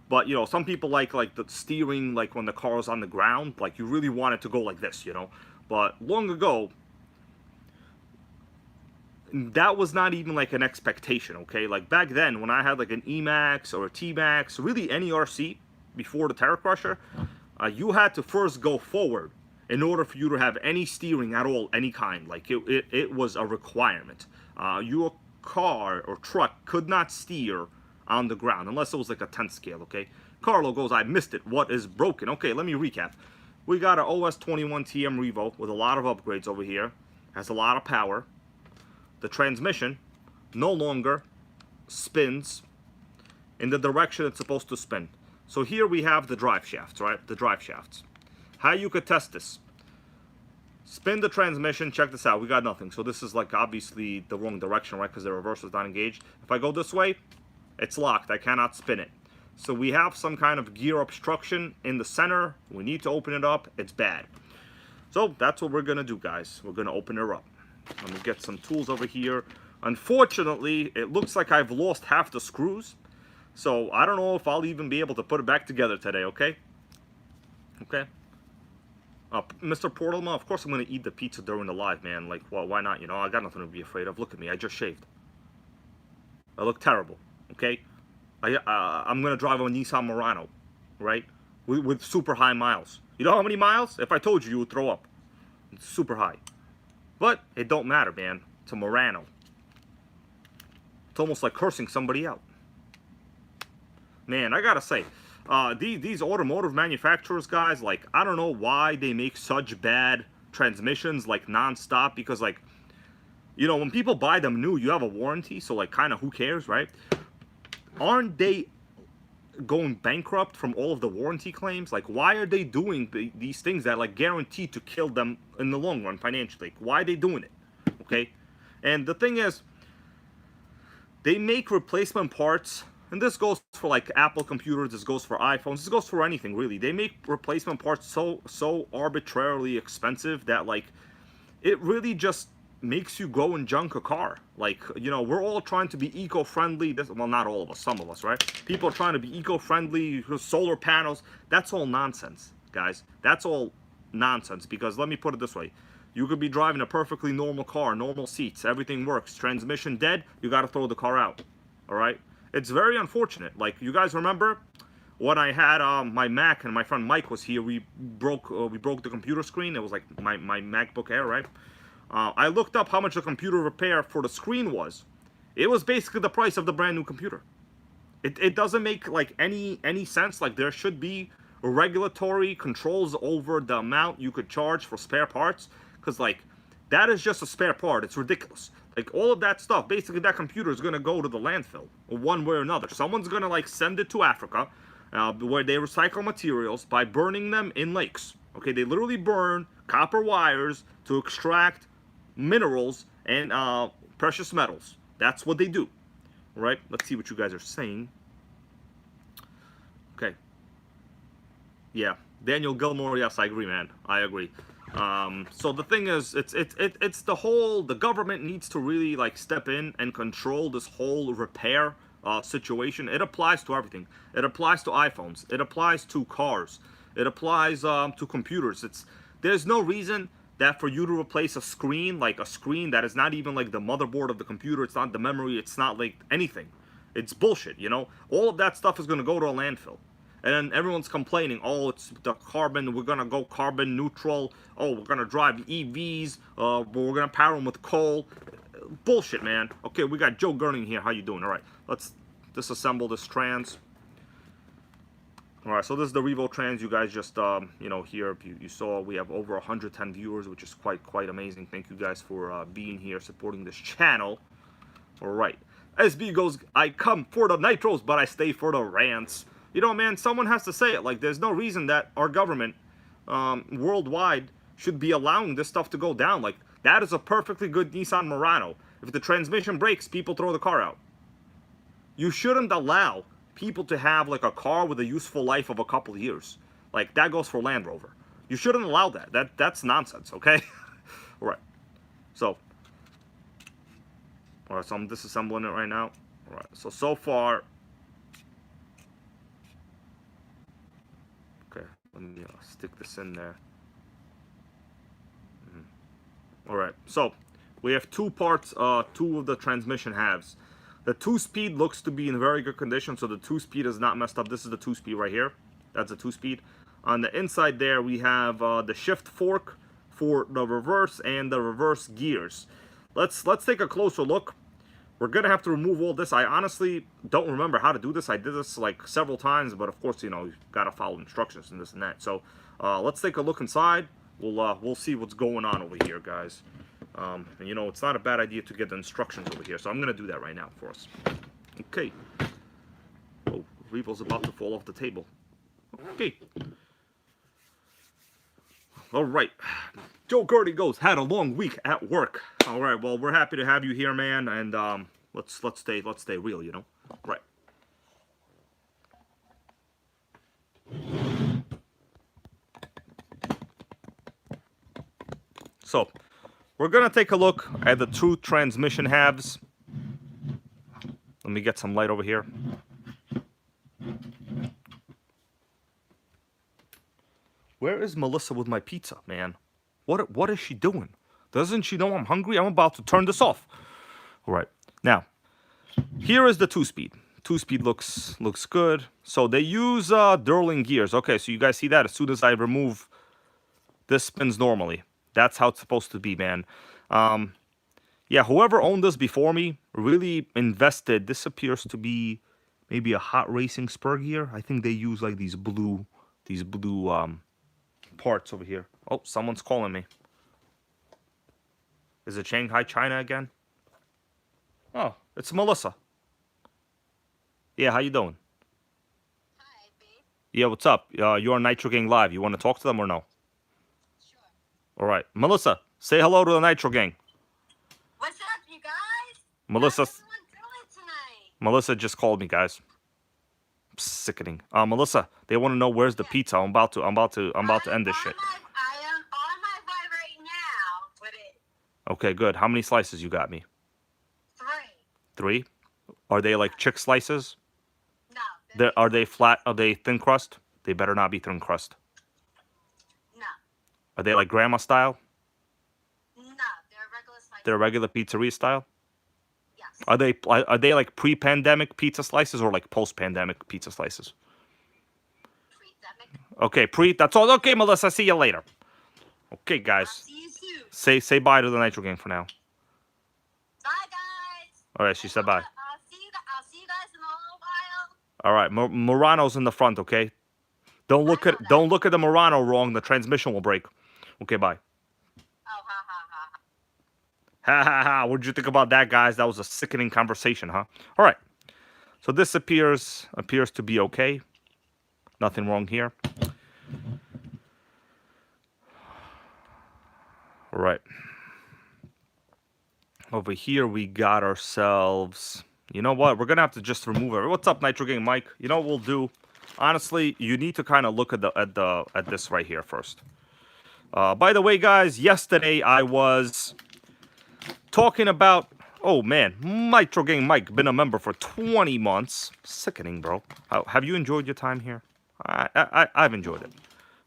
But, you know, some people like the steering, like when the car is on the ground, like you really want it to go like this, you know. But long ago, that was not even like an expectation, okay? Like back then, when I had like an E-Max or a T-Max, really any RC before the Terra Crusher, you had to first go forward in order for you to have any steering at all, any kind. Like it was a requirement. Your car or truck could not steer on the ground unless it was like a 10th scale, okay? Carlo goes, I missed it. What is broken? Okay, let me recap. We got an OS21 TM Revo with a lot of upgrades over here. Has a lot of power. The transmission no longer spins in the direction it's supposed to spin. So here we have the drive shafts, right? The drive shafts. How you could test this. Spin the transmission, check this out. We got nothing. So this is like obviously the wrong direction, right? Because the reverse is not engaged. If I go this way, it's locked. I cannot spin it. So we have some kind of gear obstruction in the center. We need to open it up. It's bad. So that's what we're going to do, guys. We're going to open her up. Let me get some tools over here. Unfortunately, it looks like I've lost half the screws. So I don't know if I'll even be able to put it back together today, okay? Okay. Mr. Portalma, of course I'm gonna eat the pizza during the live, man. Like, well, why not? You know, I got nothing to be afraid of. Look at me, I just shaved. I look terrible, okay? I'm gonna drive a Nissan Murano, right? With super high miles. You know how many miles? If I told you, you would throw up. It's super high. But it don't matter, man. It's a Murano. It's almost like cursing somebody out. Man, I gotta say, these automotive manufacturers, guys, like, I don't know why they make such bad transmissions, like, non-stop, because, like, you know, when people buy them new, you have a warranty, so, like, kind of who cares, right? Aren't they going bankrupt from all of the warranty claims? Like, why are they doing these things that, like, guaranteed to kill them in the long run financially? Like, why are they doing it? Okay? And the thing is, they make replacement parts, and this goes for, like, Apple computers, this goes for iPhones, this goes for anything, really. They make replacement parts so arbitrarily expensive that, like, it really just makes you go and junk a car. Like, you know, we're all trying to be eco-friendly. Well, not all of us, some of us, right? People are trying to be eco-friendly, solar panels. That's all nonsense, guys. That's all nonsense, because let me put it this way. You could be driving a perfectly normal car, normal seats, everything works. Transmission dead, you got to throw the car out, all right? It's very unfortunate. Like, you guys remember when I had my Mac and my friend Mike was here, we broke the computer screen. It was like my MacBook Air, right? I looked up how much a computer repair for the screen was. It was basically the price of the brand new computer. It doesn't make, like, any sense. Like, there should be regulatory controls over the amount you could charge for spare parts, because, like, that is just a spare part. It's ridiculous. Like, all of that stuff, basically that computer is going to go to the landfill one way or another. Someone's going to, like, send it to Africa, where they recycle materials by burning them in lakes. Okay, they literally burn copper wires to extract minerals and precious metals. That's what they do. All right, let's see what you guys are saying. Okay. Yeah, Daniel Gilmore, yes, I agree, man. I agree. So the thing is, it's the government needs to really, like, step in and control this whole repair situation. It applies to everything. It applies to iPhones. It applies to cars. It applies to computers. There's no reason that for you to replace a screen, like a screen that is not even like the motherboard of the computer, it's not the memory, it's not like anything. It's bullshit, you know? All of that stuff is going to go to a landfill. And then everyone's complaining, oh, it's the carbon, we're going to go carbon neutral, oh, we're going to drive EVs, but we're going to power them with coal. Bullshit, man. Okay, we got Joe Gurning here. How you doing? All right, let's disassemble this trans. All right, so this is the Revo Trans. You guys just, you know, here you saw we have over 110 viewers, which is quite amazing. Thank you guys for being here, supporting this channel. All right, SB goes, I come for the nitros, but I stay for the rants. You know, man, someone has to say it. Like, there's no reason that our government worldwide should be allowing this stuff to go down. Like, that is a perfectly good Nissan Murano. If the transmission breaks, people throw the car out. You shouldn't allow people to have, like, a car with a useful life of a couple of years. Like, that goes for Land Rover. You shouldn't allow that. That's nonsense, okay? All right. So I'm disassembling it right now. All right. So far. Okay. Let me stick this in there. All right. So we have two parts, two of the transmission halves. The 2-speed looks to be in very good condition, so the 2-speed is not messed up. This is the 2-speed right here. That's a 2-speed. On the inside there, we have the shift fork for the reverse and the reverse gears. Let's take a closer look. We're going to have to remove all this. I honestly don't remember how to do this. I did this, like, several times, but of course, you know, you've got to follow instructions and this and that. So let's take a look inside. We'll see what's going on over here, guys. And you know, it's not a bad idea to get the instructions over here, so I'm gonna do that right now for us. Okay. Oh, Revo's about to fall off the table. Okay. All right. Joe Gertie goes, had a long week at work. All right. Well, we're happy to have you here, man. And let's stay real, you know. Right. So, we're going to take a look at the two transmission halves. Let me get some light over here. Where is Melissa with my pizza, man? What is she doing? Doesn't she know I'm hungry? I'm about to turn this off. All right. Now, here is the 2-speed. 2-speed looks good. So they use Durling gears. Okay, so you guys see that? As soon as I remove, this spins normally. That's how it's supposed to be, man. Yeah, whoever owned this before me really invested. This appears to be maybe a hot racing spur gear. I think they use like these blue parts over here. Oh, someone's calling me. Is it Shanghai, China again? Oh, it's Melissa. Yeah, how you doing? Hi, babe. Yeah, what's up? You're on Nitro Gang Live. You want to talk to them or no? Sure. All right. Melissa, say hello to the Nitro Gang. What's up, you guys? Melissa. How's everyone doing tonight? Melissa just called me, guys. Sickening. Melissa, they want to know where's the pizza. I'm about to end this shit. I am on my way right now with it. Okay, good. How many slices you got me? 3. 3? Are they like chick slices? No. Are they flat? Are they thin crust? They better not be thin crust. No. Are they like grandma style? No, they're regular slices. They're regular pizzeria style? Yes. Are they like pre-pandemic pizza slices or like post-pandemic pizza slices? Pre-pandemic. Okay, that's all. Okay, Melissa, see you later. Okay, guys. I'll see you soon. Say bye to the Nitro Gang for now. Bye, guys. All right, she said bye. I'll see you guys in a little while. All right, Murano's in the front, okay? Don't look at the Murano wrong. The transmission will break. Okay, bye. Oh, ha, ha, ha. Ha ha ha. What did you think about that, guys? That was a sickening conversation, huh? All right. So this appears to be okay. Nothing wrong here. All right. Over here we got ourselves. You know what? We're gonna have to just remove it. What's up, Nitro Gang Mike? You know what we'll do? Honestly, you need to kind of look at this right here first. By the way, guys, yesterday I was talking about. Oh man, Nitro Gang Mike, been a member for 20 months. Sickening, bro. Have you enjoyed your time here? I've enjoyed it.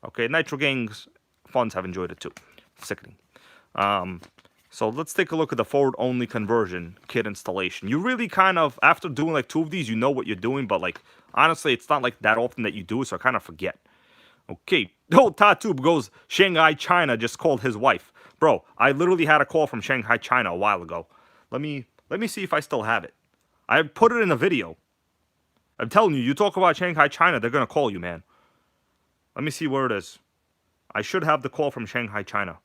Okay, Nitro Gang's funds have enjoyed it too. Sickening. So let's take a look at the forward-only conversion kit installation. You really kind of, after doing like 2 of these, you know what you're doing, but like, honestly, it's not like that often that you do it, so I kind of forget. Okay. Oh, Tattoo goes, Shanghai, China just called his wife. Bro, I literally had a call from Shanghai, China a while ago. Let me see if I still have it. I put it in a video. I'm telling you, you talk about Shanghai, China, they're going to call you, man. Let me see where it is. I should have the call from Shanghai, China.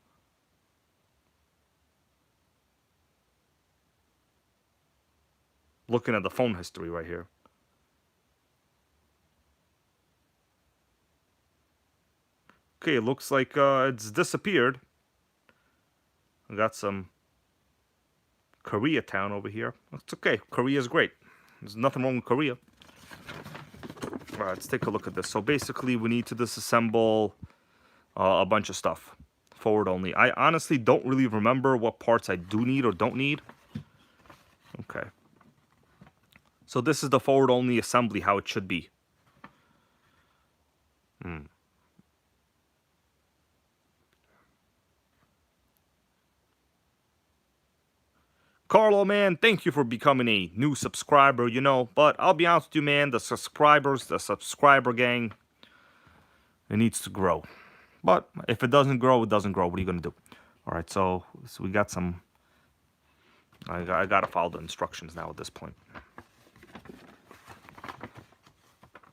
Looking at the phone history right here. Okay, it looks like it's disappeared. I got some Koreatown over here. It's okay. Korea's great. There's nothing wrong with Korea. All right, let's take a look at this. So basically, we need to disassemble a bunch of stuff. Forward only. I honestly don't really remember what parts I do need or don't need. Okay. So this is the forward only assembly, how it should be. Carlo, man, thank you for becoming a new subscriber, you know. But I'll be honest with you, man, the subscriber gang, it needs to grow. But if it doesn't grow, it doesn't grow. What are you going to do? All right, so we got some. I got to follow the instructions now at this point.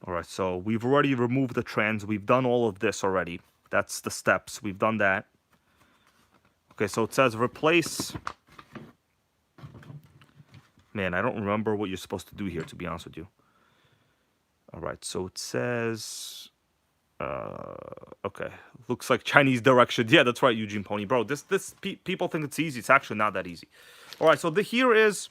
All right, so we've already removed the trans. We've done all of this already. That's the steps. We've done that. Okay, so it says replace. Man, I don't remember what you're supposed to do here, to be honest with you. All right, so it says. Okay, looks like Chinese directions. Yeah, that's right, Eugene Pony, bro. People think it's easy. It's actually not that easy. All right, so here is.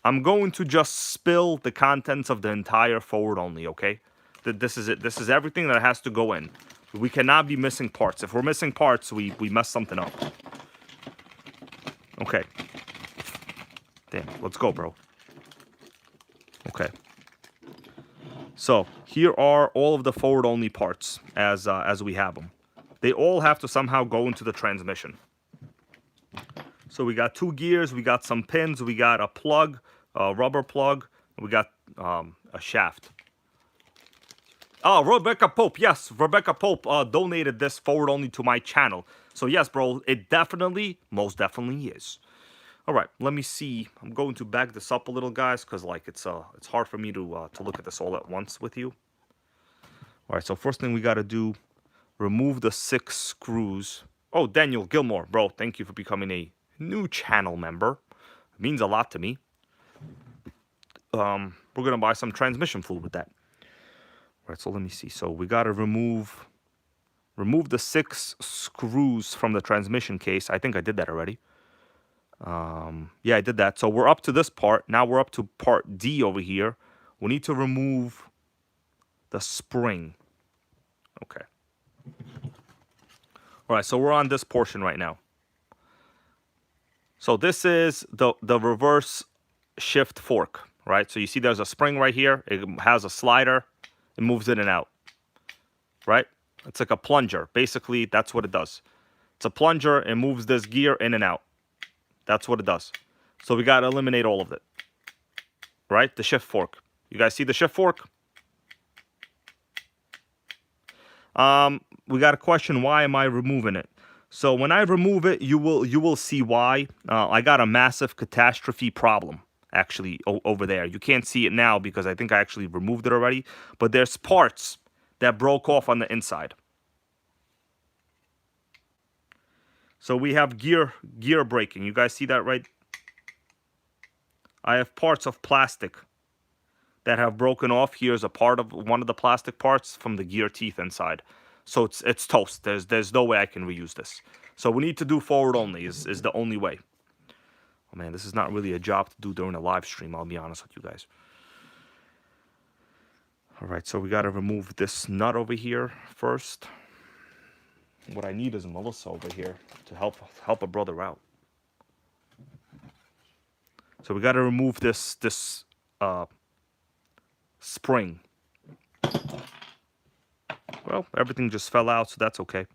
I'm going to just spill the contents of the entire forward only, okay? This is it. This is everything that has to go in. We cannot be missing parts. If we're missing parts, we mess something up. Okay. Damn, let's go, bro. Okay. So here are all of the forward-only parts as we have them. They all have to somehow go into the transmission. So we got 2 gears, we got some pins, we got a plug, a rubber plug, we got a shaft. Oh, Rebecca Pope, yes, Rebecca Pope donated this forward-only to my channel. So yes, bro, it definitely, most definitely is. All right, let me see. I'm going to back this up a little, guys, because like it's hard for me to look at this all at once with you. All right, so first thing we got to do, remove the 6 screws. Oh, Daniel Gilmore, bro, thank you for becoming a new channel member. It means a lot to me. We're gonna buy some transmission fluid with that. All right, so let me see. So we got to remove the 6 screws from the transmission case. I think I did that already. Yeah, I did that. So we're up to this part. Now we're up to part D over here. We need to remove the spring. Okay. All right, so we're on this portion right now. So this is the reverse shift fork, right? So you see there's a spring right here. It has a slider. It moves in and out, right? It's like a plunger. Basically, that's what it does. It's a plunger. It moves this gear in and out. That's what it does. So we got to eliminate all of it, right? The shift fork. You guys see the shift fork? We got a question, why am I removing it? So when I remove it, you will see why. I got a massive catastrophe problem, actually, over there. You can't see it now because I think I actually removed it already. But there's parts that broke off on the inside. So we have gear braking. You guys see that, right? I have parts of plastic that have broken off. Here's a part of one of the plastic parts from the gear teeth inside. So it's toast. There's no way I can reuse this. So we need to do forward only is the only way. Oh man, this is not really a job to do during a live stream, I'll be honest with you guys. All right, so we got to remove this nut over here first. What I need is Melissa over here to help a brother out. So we got to remove this spring. Well, everything just fell out, so that's okay.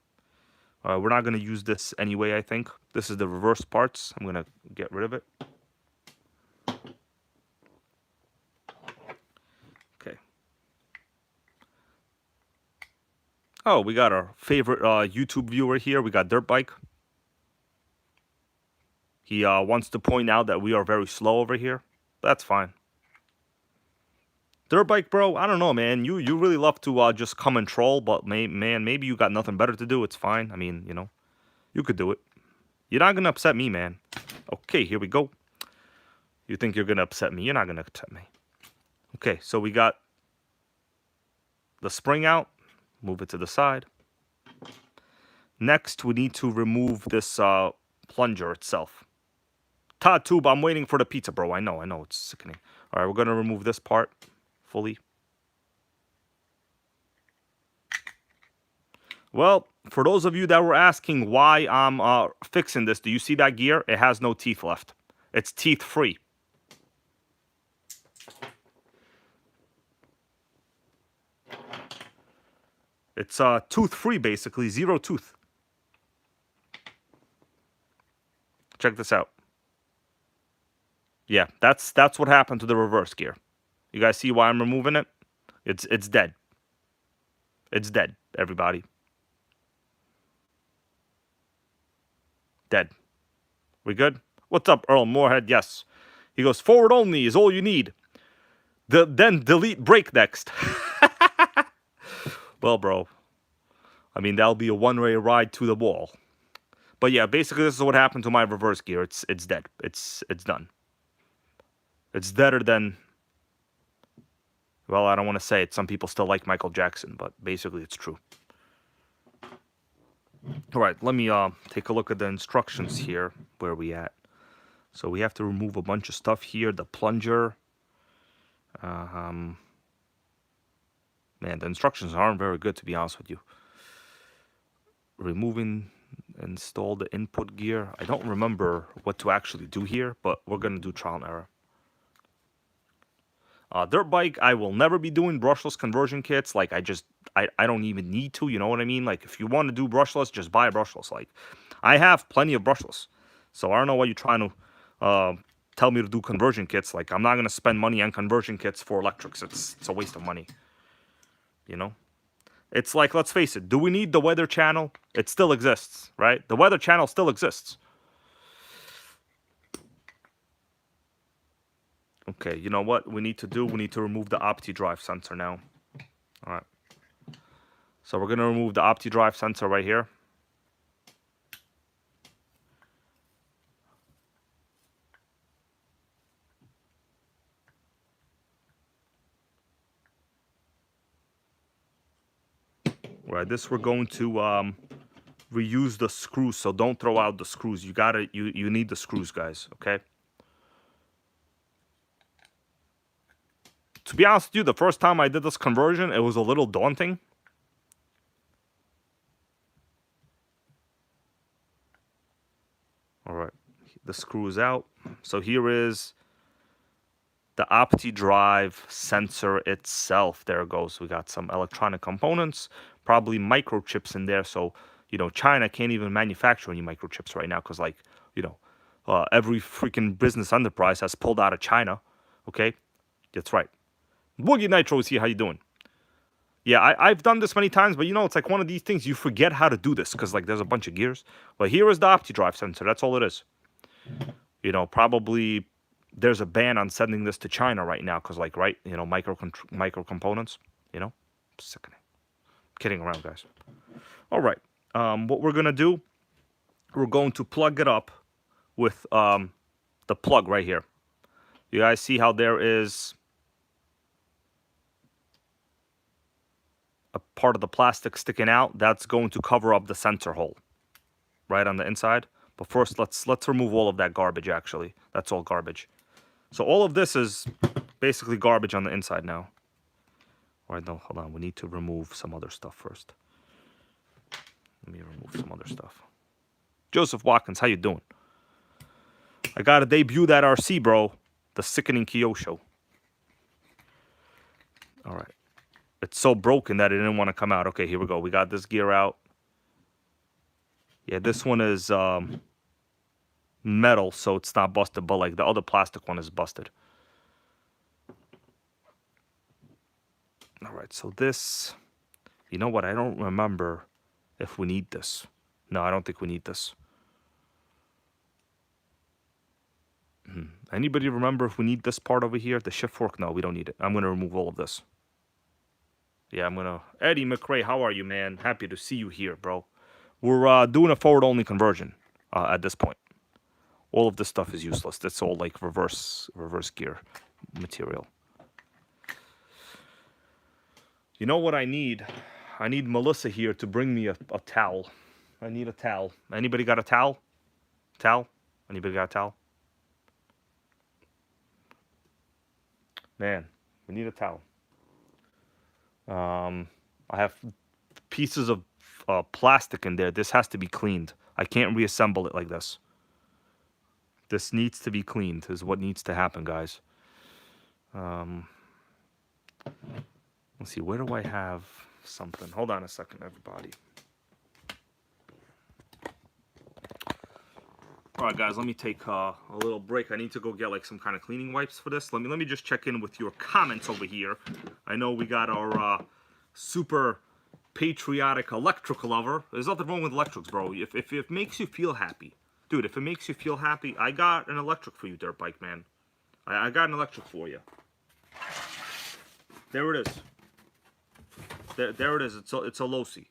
We're not going to use this anyway, I think. This is the reverse parts. I'm going to get rid of it. Okay. Oh, we got our favorite YouTube viewer here. We got Dirt Bike. He wants to point out that we are very slow over here. That's fine. Dirt Bike, bro, I don't know, man. You really love to just come and troll, but man, maybe you got nothing better to do. It's fine. I mean, you know, you could do it. You're not going to upset me, man. Okay, here we go. You think you're going to upset me. You're not going to upset me. Okay, so we got the spring out. Move it to the side. Next, we need to remove this plunger itself. Todd Tube, I'm waiting for the pizza, bro. I know, it's sickening. All right, we're going to remove this part fully. Well, for those of you that were asking why I'm fixing this, do you see that gear? It has no teeth left. It's teeth free. It's tooth free, basically, 0 tooth. Check this out. Yeah, that's what happened to the reverse gear. You guys see why I'm removing it? It's dead. It's dead, everybody. Dead. We good? What's up, Earl Moorhead? Yes. He goes, forward only is all you need. Then delete brake next. Well, bro. I mean, that'll be a one-way ride to the wall. But yeah, basically this is what happened to my reverse gear. It's dead. It's done. It's deader than... Well, I don't want to say it. Some people still like Michael Jackson, but basically it's true. All right, let me take a look at the instructions here. Where are we at? So we have to remove a bunch of stuff here. The plunger. Man, the instructions aren't very good, to be honest with you. Removing, install the input gear. I don't remember what to actually do here, but we're going to do trial and error. Dirt bike, I will never be doing brushless conversion kits. Like, I don't even need to, you know what I mean? Like, if you want to do brushless, just buy a brushless. Like, I have plenty of brushless. So I don't know why you're trying to tell me to do conversion kits. Like, I'm not going to spend money on conversion kits for electrics. It's a waste of money, you know? It's like, let's face it, do we need the weather channel? It still exists, right? The weather channel still exists. Okay, you know what we need to do? We need to remove the OptiDrive sensor now. All right. So we're going to remove the OptiDrive sensor right here. Right, this we're going to reuse the screws, so don't throw out the screws. You need the screws, guys, okay? To be honest with you, the first time I did this conversion, it was a little daunting. All right, the screw is out. So here is the OptiDrive sensor itself. There it goes. We got some electronic components, probably microchips in there. So, you know, China can't even manufacture any microchips right now because, like, you know, every freaking business enterprise has pulled out of China. Okay, that's right. Boogie Nitro is here. How you doing? Yeah, I've done this many times, but you know, it's like one of these things you forget how to do this because, like, there's a bunch of gears. But here is the OptiDrive sensor. That's all it is. You know, probably there's a ban on sending this to China right now because, like, right, you know, micro components. You know, sickening. Kidding around, guys. All right. What we're gonna do? We're going to plug it up with the plug right here. You guys see how there is a part of the plastic sticking out? That's going to cover up the sensor hole right on the inside. But first, let's remove all of that garbage, actually. That's all garbage. So all of this is basically garbage on the inside now. All right, no, hold on. We need to remove some other stuff first. Let me remove some other stuff. Joseph Watkins, how you doing? I got to debut that RC, bro. The Sickening Kyosho. All right. It's so broken that it didn't want to come out. Okay, here we go. We got this gear out. Yeah, this one is metal, so it's not busted, but like the other plastic one is busted. All right, so this, you know what? I don't remember if we need this. No, I don't think we need this. Anybody remember if we need this part over here? The shift fork? No, we don't need it. I'm going to remove all of this. Yeah, I'm going to... Eddie McRae, how are you, man? Happy to see you here, bro. We're doing a forward-only conversion at this point. All of this stuff is useless. That's all like reverse gear material. You know what I need? I need Melissa here to bring me a towel. I need a towel. Anybody got a towel? Towel? Anybody got a towel? Man, we need a towel. I have pieces of plastic in there. This has to be cleaned. I can't reassemble it like this. This needs to be cleaned is what needs to happen, guys. Let's see, where do I have something? Hold on a second, everybody. All right, guys, let me take a little break. I need to go get like some kind of cleaning wipes for this. Let me just check in with your comments over here. I know we got our super patriotic electric lover. There's nothing wrong with electrics, bro. If it makes you feel happy, dude. If it makes you feel happy, I got an electric for you, dirt bike man. I got an electric for you. There it is. There it is. It's a Losi.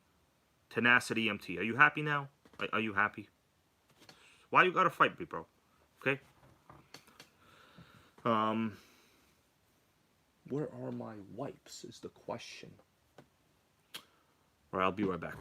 Tenacity MT. Are you happy now? Are you happy? Why you gotta fight me, bro? Okay. Where are my wipes? Is the question. All right, I'll be right back.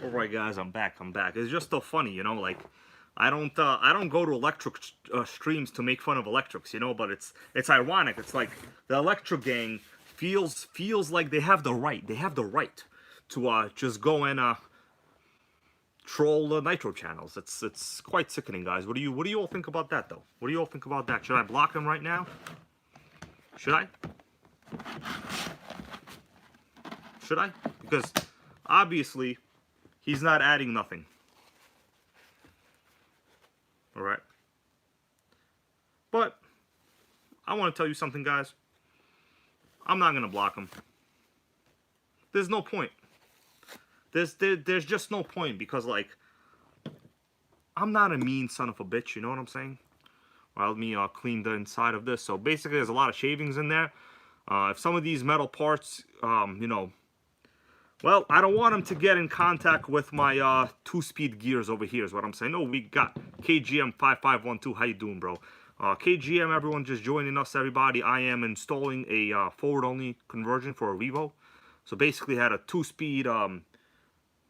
All right, guys, I'm back. It's just so funny, you know. Like, I don't go to electric streams to make fun of electrics, you know. But it's ironic. It's like the electric gang feels like they have the right. They have the right to just go and troll the Nitro channels. It's quite sickening, guys. What do you all think about that, though? What do you all think about that? Should I block him right now? Should I? Should I? Because obviously he's not adding nothing. All right. But I want to tell you something, guys. I'm not gonna block him. There's no point. There's just no point, because, like, I'm not a mean son of a bitch, you know what I'm saying? Well, let me clean the inside of this. So basically, there's a lot of shavings in there. If some of these metal parts, you know, well, I don't want them to get in contact with my 2-speed gears over here is what I'm saying. Oh, we got KGM5512. How you doing, bro? KGM, everyone just joining us, everybody. I am installing a forward-only conversion for a Revo. So basically, I had a 2-speed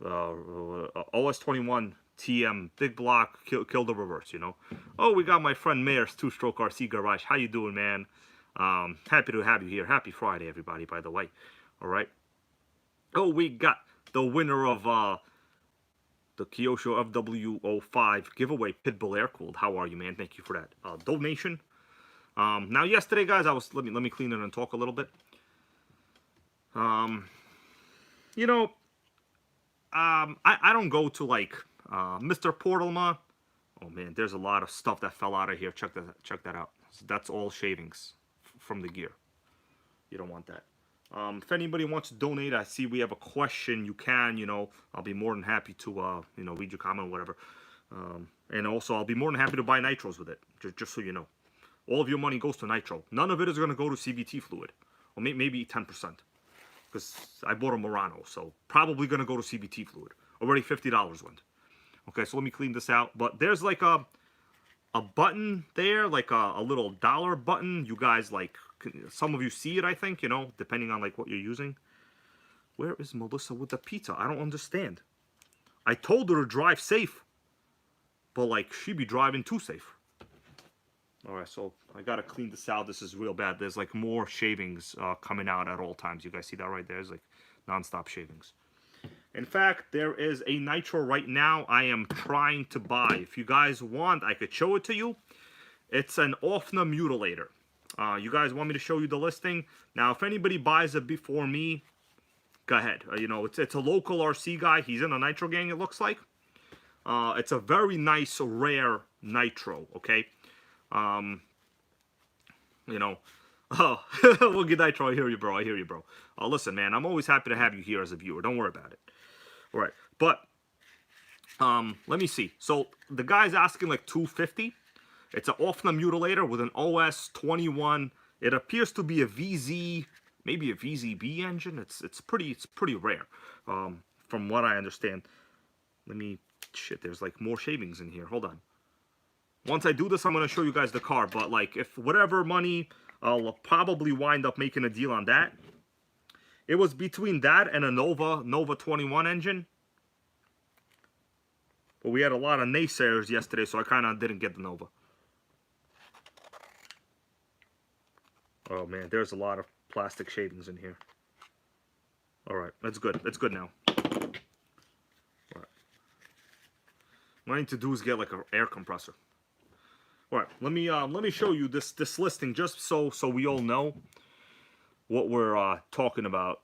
OS21 TM big block, kill the reverse, you know. Oh, we got my friend Mayor's 2-stroke RC garage. How you doing, man? Happy to have you here. Happy Friday, everybody, by the way. All right. Oh, we got the winner of the Kyosho FW05 giveaway, Pitbull Air Cooled. How are you, man? Thank you for that donation. Now, yesterday, guys, I was let me clean it and talk a little bit. You know, I don't go to, like, Mr. Portalma. Oh man, there's a lot of stuff that fell out of here. Check that out. That's all shavings from the gear. You don't want that. If anybody wants to donate, I see we have a question. You can, you know, I'll be more than happy to, you know, read your comment or whatever. And also, I'll be more than happy to buy nitros with it, just so you know. All of your money goes to nitro. None of it is going to go to CVT fluid, or maybe 10%, because I bought a Murano, so probably going to go to CVT fluid. Already $50 went. Okay, so let me clean this out. But there's like a button there, like a little dollar button. You guys, like, some of you see it, I think, you know, depending on, like, what you're using. Where is Melissa with the pizza? I don't understand. I told her to drive safe, but, like, she be driving too safe. All right, so I got to clean this out. This is real bad. There's, like, more shavings coming out at all times. You guys see that right there? There's, like, non-stop shavings. In fact, there is a Nitro right now I am trying to buy. If you guys want, I could show it to you. It's an OFNA mutilator. You guys want me to show you the listing? Now, if anybody buys it before me, go ahead. You know, it's a local RC guy. He's in a Nitro gang, it looks like. It's a very nice, rare Nitro, okay? You know, oh, well, good Nitro. I hear you, bro. I hear you, bro. Listen, man, I'm always happy to have you here as a viewer. Don't worry about it. All right, but let me see. So the guy's asking like $250. It's an OFNA mutilator with an OS21. It appears to be a VZ, maybe a VZB engine. It's pretty rare, from what I understand. Let me shit. There's like more shavings in here. Hold on. Once I do this, I'm gonna show you guys the car. But like, if whatever money, I'll probably wind up making a deal on that. It was between that and a Nova 21 engine. But we had a lot of naysayers yesterday, so I kind of didn't get the Nova. Oh man, there's a lot of plastic shavings in here. All right, that's good. That's good now. All right. What I need to do is get like an air compressor. All right, let me show you this listing just so we all know what we're talking about.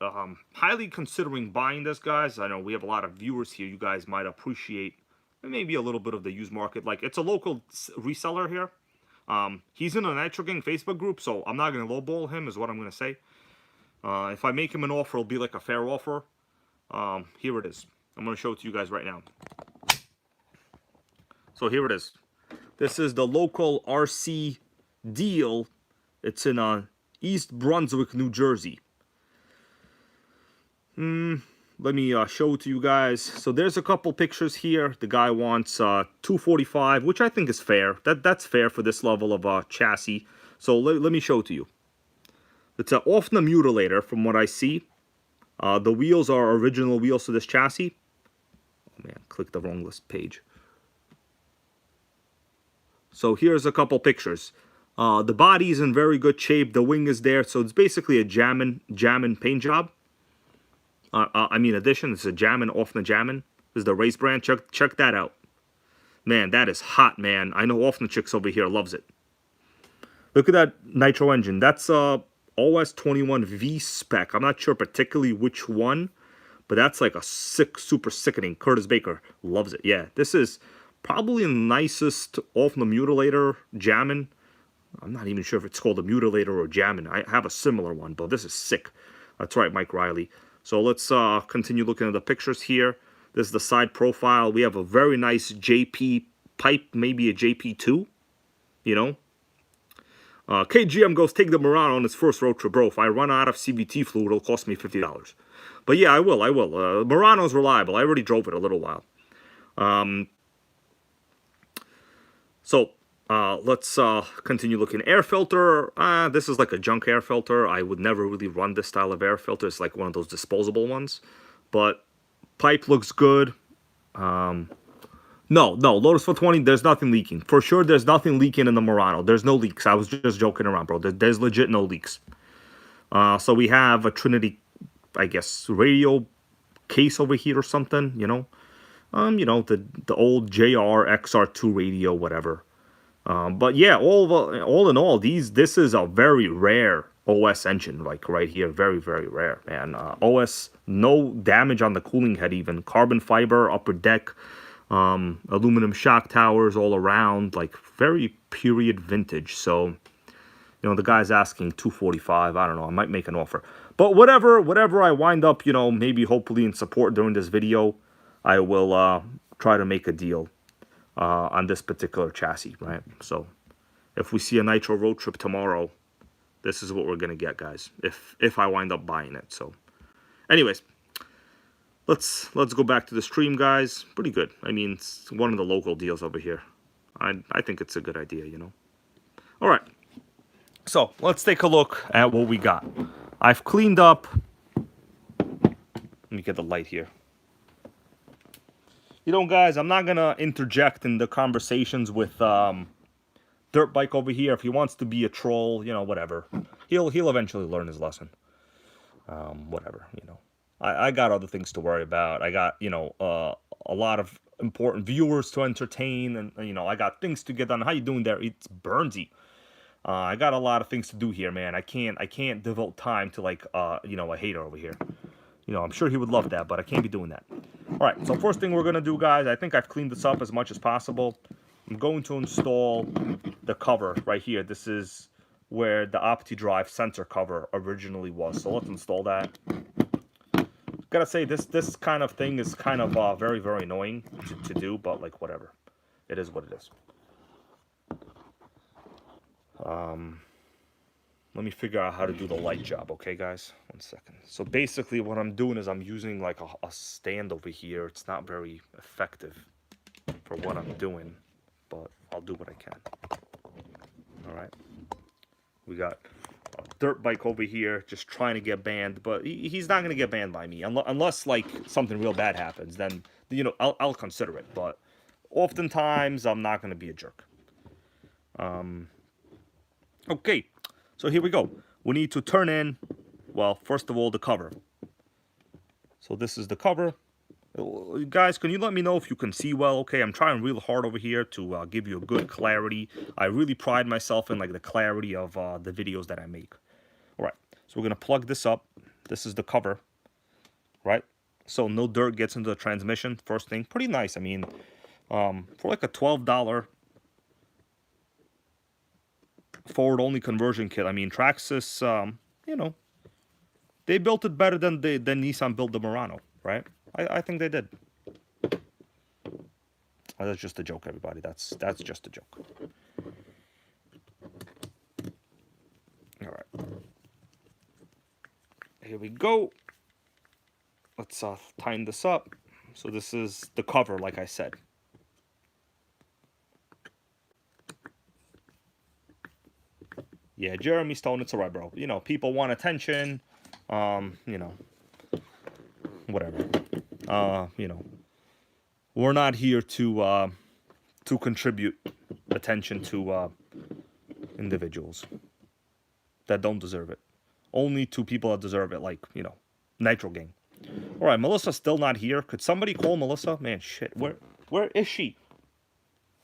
Highly considering buying this, guys. I know we have a lot of viewers here. You guys might appreciate maybe a little bit of the used market. Like, it's a local reseller here. He's in a Nitro Gang Facebook group, so I'm not going to lowball him, is what I'm going to say. If I make him an offer, it'll be like a fair offer. Here it is. I'm going to show it to you guys right now. So here it is. This is the local RC deal. It's in East Brunswick, New Jersey. Let me show it to you guys. So there's a couple pictures here. The guy wants $245, which I think is fair. That's fair for this level of chassis. So let me show it to you. It's an OFNA mutilator from what I see. The wheels are original wheels to this chassis. man, click the wrong list page. So here's a couple pictures. The body's in very good shape. The wing is there, so it's basically a jammin' paint job. I mean addition. It's a jammin' off the jammin'. This is the race brand. Check that out. Man, that is hot, man. I know often chicks over here loves it. Look at that Nitro engine. That's OS21 V spec. I'm not sure particularly which one, but that's like a super sickening. Curtis Baker loves it. Yeah, this is probably the nicest off the mutilator jammin'. I'm not even sure if it's called a mutilator or jammin'. I have a similar one, but this is sick. That's right, Mike Riley. So let's continue looking at the pictures here. This is the side profile. We have a very nice JP pipe, maybe a JP2, you know. KGM goes, take the Murano on its first road trip, bro. If I run out of CVT fluid, it'll cost me $50. But yeah, I will. Murano's reliable. I already drove it a little while. Let's continue looking. Air filter. This is like a junk air filter. I would never really run this style of air filter. It's like one of those disposable ones. But pipe looks good. No, Lotus 420, there's nothing leaking. For sure, there's nothing leaking in the Murano. There's no leaks. I was just joking around, bro. There's legit no leaks. So we have a Trinity, I guess, radio case over here or something, you know. The old JR XR2 radio, whatever. But yeah, all in all, this is a very rare OS engine, like right here, very, very rare, man. OS, no damage on the cooling head even. Carbon fiber, upper deck, aluminum shock towers all around, like very period vintage. So, you know, the guy's asking $245. I don't know, I might make an offer. But whatever I wind up, you know, maybe hopefully in support during this video, I will try to make a deal on this particular chassis, right? So if we see a Nitro road trip tomorrow, this is what we're gonna get, guys, if I wind up buying it. So anyways, let's go back to the stream, guys. Pretty good. I mean, it's one of the local deals over here. I think it's a good idea, you know. All right, so let's take a look at what we got. I've cleaned up. Let me get the light here. You know, guys, I'm not gonna interject in the conversations with Dirt Bike over here. If he wants to be a troll, you know, whatever. He'll eventually learn his lesson. Whatever, you know. I got other things to worry about. I got, you know, a lot of important viewers to entertain, and you know, I got things to get done. How you doing there? It's Burnsy. I got a lot of things to do here, man. I can't devote time to like you know, a hater over here. You know, I'm sure he would love that, but I can't be doing that. All right, so first thing we're going to do, guys, I think I've cleaned this up as much as possible. I'm going to install the cover right here. This is where the OptiDrive sensor cover originally was. So let's install that. Gotta say, this kind of thing is kind of very, very annoying to do, but like whatever. It is what it is. Let me figure out how to do the light job, okay, guys? 1 second. So basically what I'm doing is I'm using like a stand over here. It's not very effective for what I'm doing, but I'll do what I can. All right. We got a Dirt Bike over here just trying to get banned, but he's not going to get banned by me. Unless like something real bad happens, then, you know, I'll consider it. But oftentimes I'm not going to be a jerk. Okay. So here we go. We need to turn in, well, first of all, the cover. So this is the cover. Guys, can you let me know if you can see well? Okay, I'm trying real hard over here to give you a good clarity. I really pride myself in like the clarity of the videos that I make. All right, so we're gonna plug this up. This is the cover, right? So no dirt gets into the transmission. First thing, pretty nice. I mean, for like a $12 forward-only conversion kit. I mean, Traxxas, you know, they built it better than Nissan built the Murano, right? I think they did. Oh, that's just a joke, everybody. That's just a joke. All right. Here we go. Let's tighten this up. So this is the cover, like I said. Yeah, Jeremy Stone, it's alright, bro. You know, people want attention. You know, whatever. You know, We're not here to contribute attention to individuals that don't deserve it. Only to people that deserve it, like, you know, Nitro Gang. All right, Melissa's still not here. Could somebody call Melissa? Man, shit. Where is she?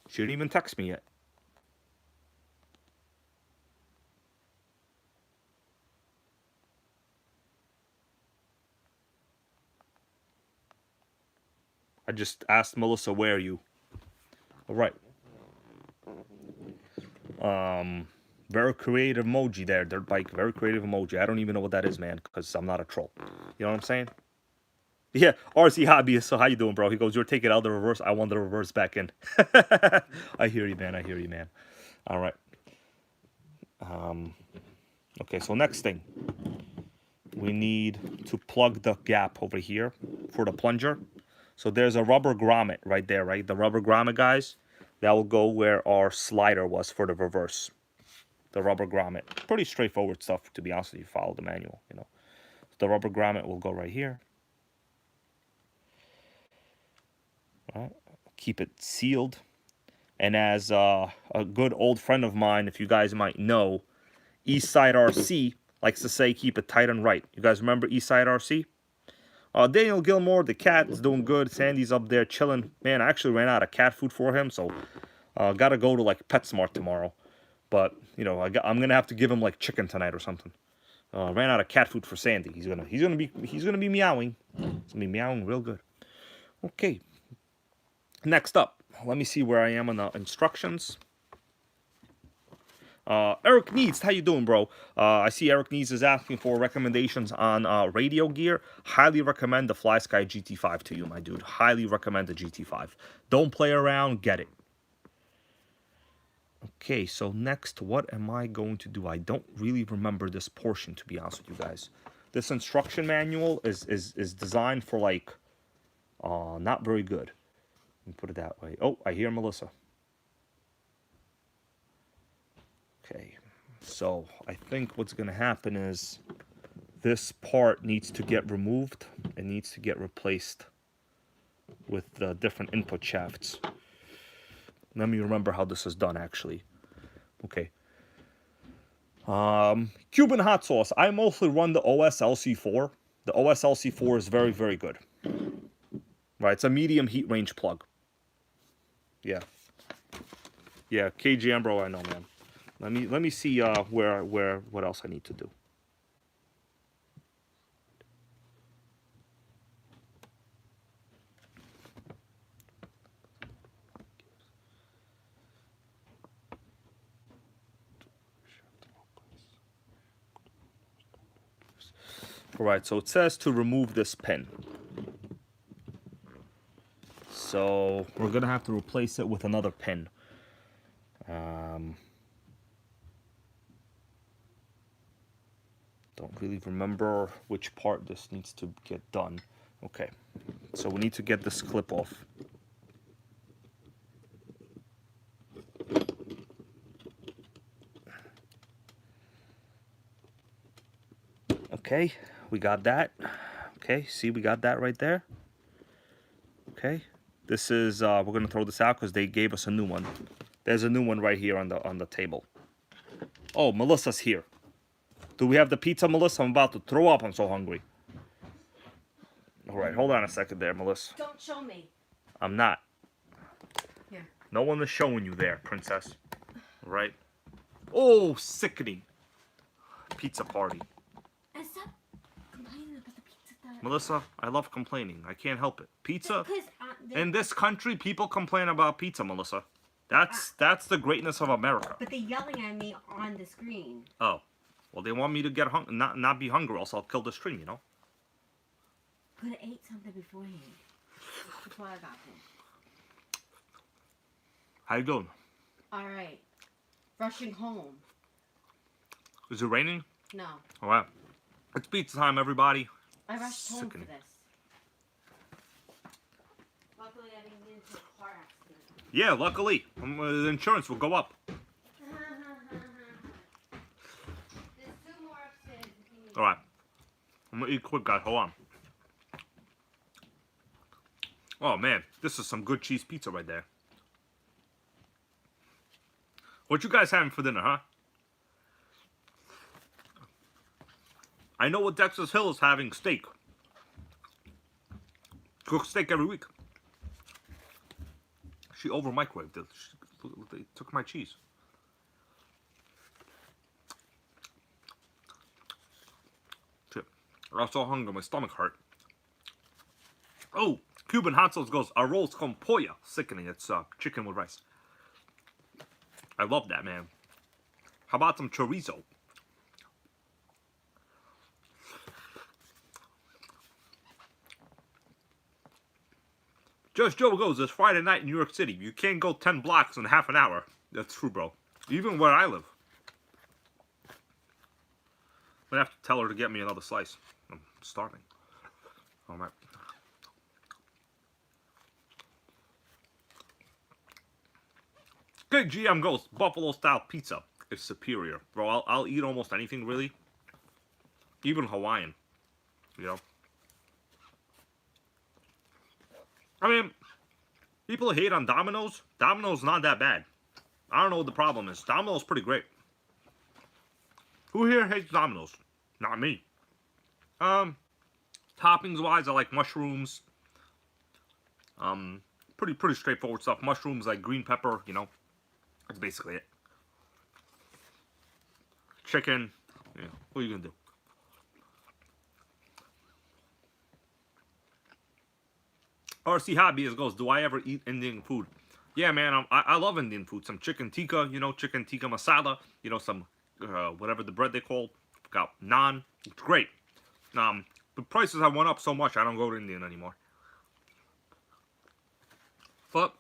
She didn't even text me yet. I just asked Melissa, where are you? All right. Very creative emoji there, dirt bike. Very creative emoji. I don't even know what that is, man, because I'm not a troll. You know what I'm saying? Yeah, RC Hobbyist. So how you doing, bro? He goes, you're taking out the reverse. I want the reverse back in. I hear you, man. I hear you, man. All right. Okay, so next thing. We need to plug the gap over here for the plunger. So there's a rubber grommet right there, right? The rubber grommet, guys. That will go where our slider was for the reverse. The rubber grommet. Pretty straightforward stuff, to be honest with you. Follow the manual, you know. The rubber grommet will go right here. Right. Keep it sealed. And as a good old friend of mine, if you guys might know, Eastside RC likes to say, keep it tight and right. You guys remember Eastside RC? Daniel Gilmore, the cat, is doing good. Sandy's up there chilling. Man, I actually ran out of cat food for him, so gotta go to like PetSmart tomorrow. But you know, I'm gonna have to give him like chicken tonight or something. Ran out of cat food for Sandy. He's gonna be meowing. He's gonna be meowing real good. Okay. Next up, let me see where I am on the instructions. Eric Needs, how you doing, bro? I see Eric Needs is asking for recommendations on radio gear. Highly recommend the FlySky GT5 to you, my dude. Highly recommend the GT5. Don't play around, get it. Okay, so next, what am I going to do? I don't really remember this portion, to be honest with you guys. This instruction manual is designed for, like, not very good. Let me put it that way. Oh, I hear Melissa. Okay, so I think what's going to happen is this part needs to get removed. It needs to get replaced with the different input shafts. Let me remember how this is done, actually. Okay. Cuban hot sauce. I mostly run the OSLC4. The OSLC4 is very, very good. Right, it's a medium heat range plug. Yeah. Yeah, KG Ambro, I know, man. Let me see what else I need to do. Alright, so it says to remove this pin. So we're gonna have to replace it with another pin. Don't really remember which part this needs to get done. Okay, so we need to get this clip off. Okay, we got that. Okay, see, we got that right there. Okay, this is we're gonna throw this out because they gave us a new one. There's a new one right here on the table. Oh, Melissa's here. Do we have the pizza, Melissa? I'm about to throw up. I'm so hungry. All right, hold on a second there, Melissa. Don't show me. I'm not. Here. No one is showing you there, princess. All right. Oh, sickening. Pizza party. And stop complaining about the pizza that... Melissa, I love complaining. I can't help it. Pizza? In this country, people complain about pizza, Melissa. That's the greatness of America. But they're yelling at me on the screen. Oh. Well, they want me to get not be hungry, else I'll kill the stream, you know? Could have ate something beforehand. That's why I got him. How you doing? Alright. Rushing home. Is it raining? No. All right. It's pizza time, everybody. I rushed home for this. Luckily, I didn't get into a car accident. Yeah, luckily. The insurance will go up. Alright. I'm gonna eat quick, guys. Hold on. Oh man, this is some good cheese pizza right there. What you guys having for dinner, huh? I know what Texas Hill is having, steak. Cook steak every week. She over microwaved it. They took my cheese. Shit. I was so hungry, my stomach hurt. Oh, Cuban hot sauce goes arroz con pollo. Sickening. It's chicken with rice. I love that, man. How about some chorizo? Just Joe goes, it's Friday night in New York City. You can't go 10 blocks in half an hour. That's true, bro. Even where I live. I'm gonna have to tell her to get me another slice. I'm starving. Alright. Good GM goes, Buffalo style pizza is superior. Bro, I'll eat almost anything, really. Even Hawaiian. You know? I mean, people hate on Domino's. Domino's not that bad. I don't know what the problem is. Domino's pretty great. Who here hates Domino's? Not me. Toppings wise, I like mushrooms. Pretty straightforward stuff. Mushrooms, like green pepper, you know. That's basically it. Chicken, yeah. What are you gonna do? RC Hobbyist goes, do I ever eat Indian food? Yeah, man, I love Indian food. Some chicken tikka, you know, chicken tikka masala. You know, some, whatever the bread they call. Got naan. It's great. The prices have went up so much, I don't go to Indian anymore. But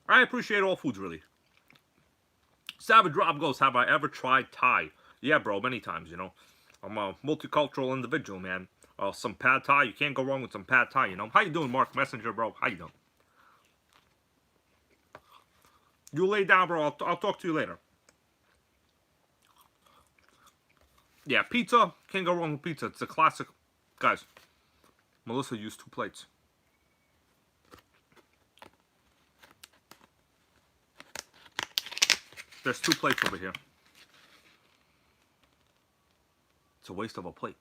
I appreciate all foods, really. Savage Rob goes, have I ever tried Thai? Yeah, bro, many times, you know. I'm a multicultural individual, man. Some pad Thai, you can't go wrong with some pad Thai, you know. How you doing, Mark Messenger, bro? How you doing? You lay down, bro. I'll talk to you later. Yeah, pizza. Can't go wrong with pizza. It's a classic. Guys, Melissa used 2 plates. There's 2 plates over here. It's a waste of a plate.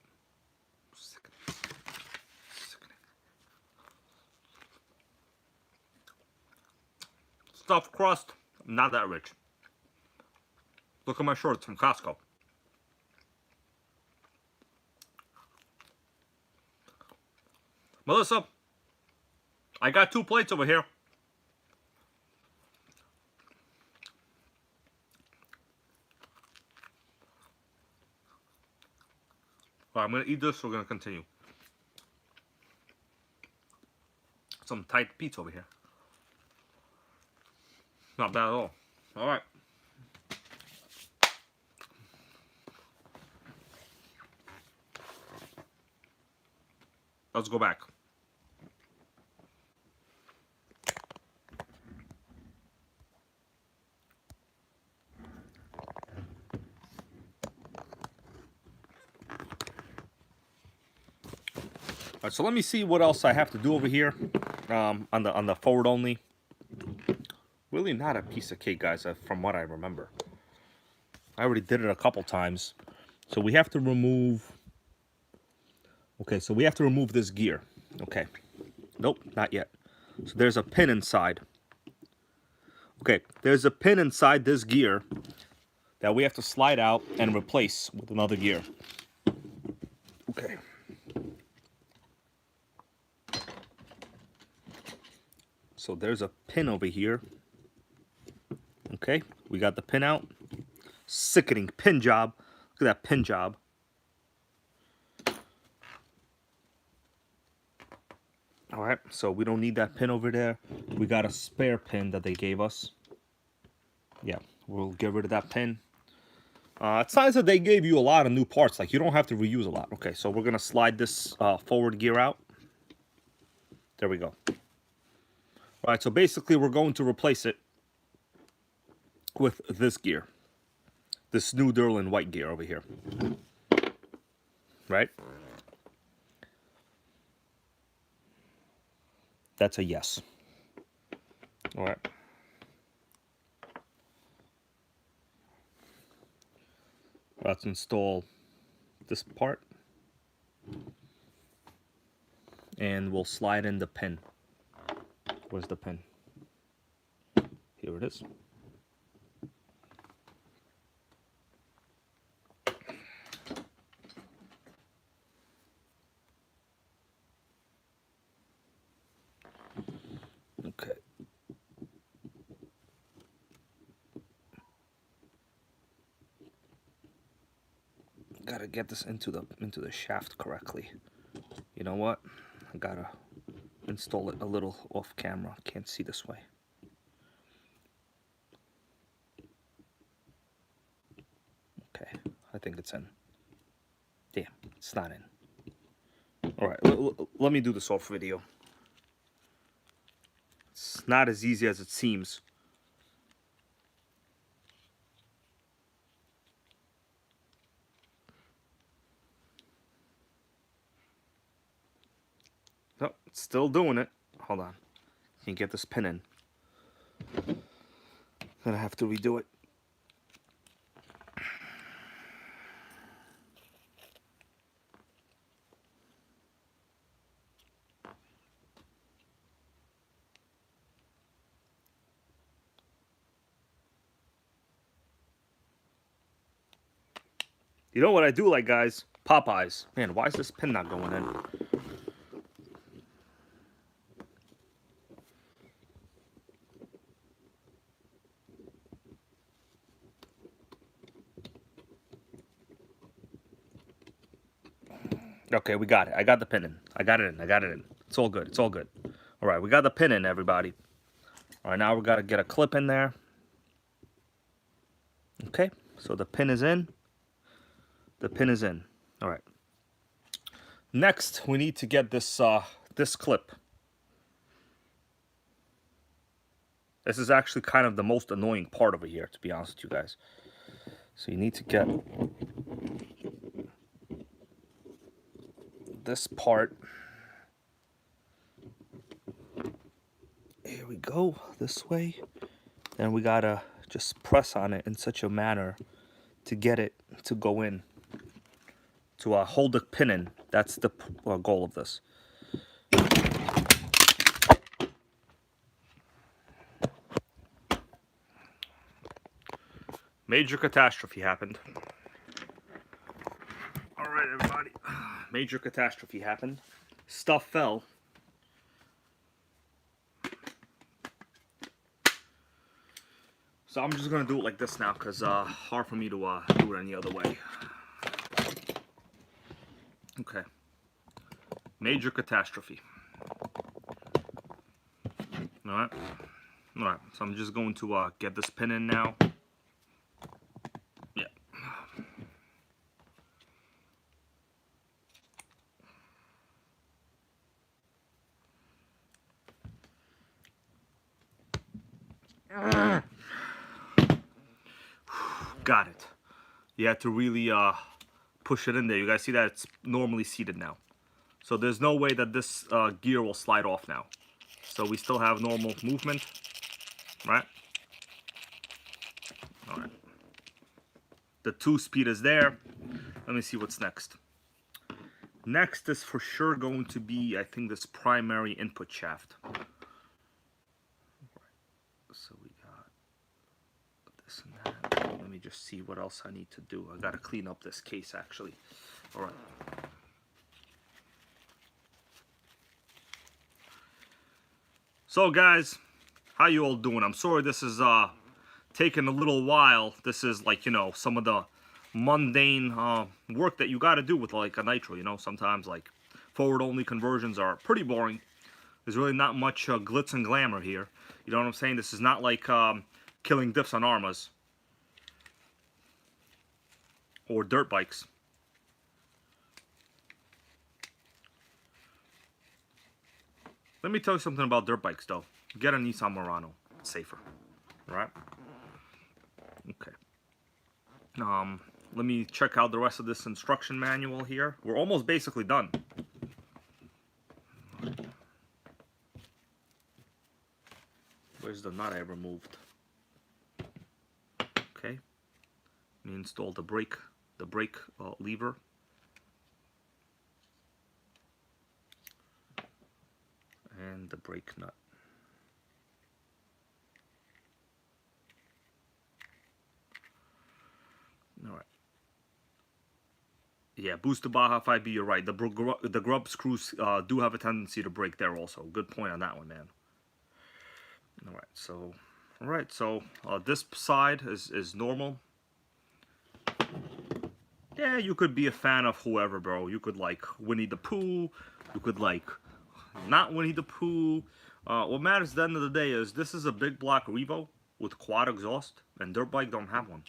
Sickening. Stuffed crust, not that rich. Look at my shorts from Costco. Melissa, I got 2 plates over here. Alright, I'm going to eat this, we're going to continue. Some tight pizza over here. Not bad at all. Alright. Let's go back. Alright, so let me see what else I have to do over here on the forward only. Really not a piece of cake, guys, from what I remember. I already did it a couple times. So we have to remove... Okay, so we have to remove this gear. Okay. Nope, not yet. So there's a pin inside. Okay, there's a pin inside this gear that we have to slide out and replace with another gear. Okay. So there's a pin over here. Okay, we got the pin out. Sickening pin job. Look at that pin job. Alright, so we don't need that pin over there. We got a spare pin that they gave us. Yeah, we'll get rid of that pin. It's nice that they gave you a lot of new parts. Like, you don't have to reuse a lot. Okay, so we're going to slide this forward gear out. There we go. Alright, so basically we're going to replace it with this gear. This new Derlin white gear over here. Right? That's a yes. All right. Let's install this part. And we'll slide in the pin. Where's the pin? Here it is. Okay. Gotta get this into the shaft correctly. You know what? I gotta install it a little off camera. Can't see this way. Okay, I think it's in. Damn, it's not in. All right, let me do this off video. It's not as easy as it seems. Oh, it's still doing it. Hold on. Can't get this pin in. Gonna have to redo it. You know what I do like, guys? Popeyes. Man, why is this pin not going in? Okay, we got it. I got the pin in. I got it in. I got it in. It's all good. It's all good. All right, we got the pin in, everybody. All right, now we got to get a clip in there. Okay, so the pin is in. The pin is in. All right. Next, we need to get this this clip. This is actually kind of the most annoying part over here, to be honest with you guys. So you need to get this part. Here we go, this way. Then we gotta just press on it in such a manner to get it to go in, to hold the pin in. That's the goal of this. Major catastrophe happened. All right, everybody. Major catastrophe happened. Stuff fell. So I'm just gonna do it like this now, cause hard for me to do it any other way. Okay. Major catastrophe. All right. All right. So I'm just going to get this pin in now. Yeah. Got it. You have to really push it in there. You guys see that it's normally seated now. So there's no way that this gear will slide off now. So we still have normal movement, right? All right. The 2-speed is there. Let me see what's next. Next is for sure going to be, I think, this primary input shaft. So we got this and that. Let me just see what else I need to do. I gotta clean up this case actually. All right. So guys, how you all doing? I'm sorry this is taking a little while. This is like, you know, some of the mundane work that you gotta do with like a Nitro, you know. Sometimes like forward-only conversions are pretty boring. There's really not much glitz and glamour here. You know what I'm saying? This is not like killing diffs on Armas or dirt bikes. Let me tell you something about dirt bikes though. Get a Nissan Murano. It's safer. Right? Okay. Let me check out the rest of this instruction manual here. We're almost basically done. Where's the nut I removed? Okay. We install the brake lever. And the brake nut. All right. Yeah, booster Baja 5B, you're right. The grub screws do have a tendency to break there also. Good point on that one, man. All right, so this side is normal. Yeah, you could be a fan of whoever, bro. You could like Winnie the Pooh. You could like not Winnie the Pooh. What matters at the end of the day is this is a big block Revo with quad exhaust, and dirt bike don't have one.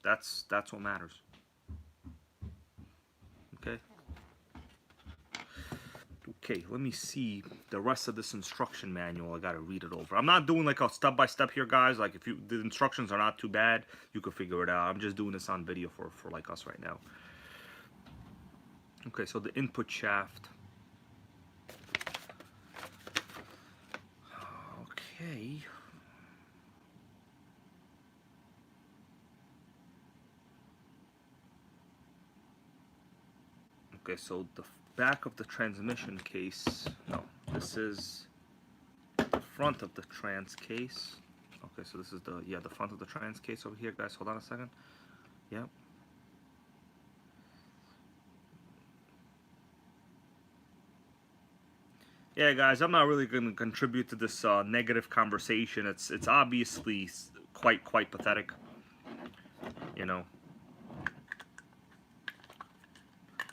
That's what matters. Okay. Okay, let me see the rest of this instruction manual. I gotta read it over. I'm not doing like a step-by-step here, guys. Like if the instructions are not too bad, you can figure it out. I'm just doing this on video for like us right now. Okay, so the input shaft. Okay. Okay, so the back of the transmission case. No, this is the front of the trans case. Okay, so this is the front of the trans case over here, guys. Hold on a second. Yep. Yeah, guys, I'm not really going to contribute to this negative conversation. It's obviously quite pathetic, you know.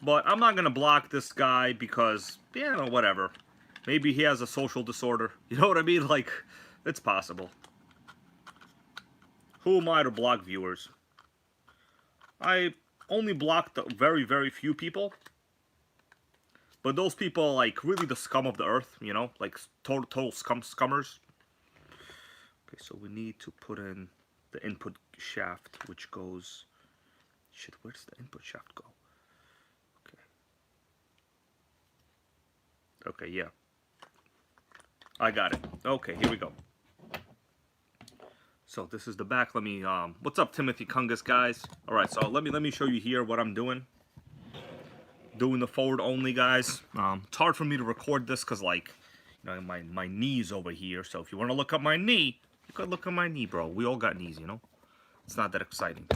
But I'm not going to block this guy because, you know, whatever. Maybe he has a social disorder. You know what I mean? Like, it's possible. Who am I to block viewers? I only blocked very few people. But those people are like really the scum of the earth, you know? Like total scummers. Okay, so we need to put in the input shaft, which goes... Shit, where does the input shaft go? Okay, yeah. I got it. Okay, here we go. So this is the back. Let me what's up, Timothy Kungus, guys? Alright, so let me show you here what I'm doing. Doing the forward only, guys. It's hard for me to record this because like, you know, my knee's over here. So if you want to look at my knee, you could look at my knee, bro. We all got knees, you know? It's not that exciting.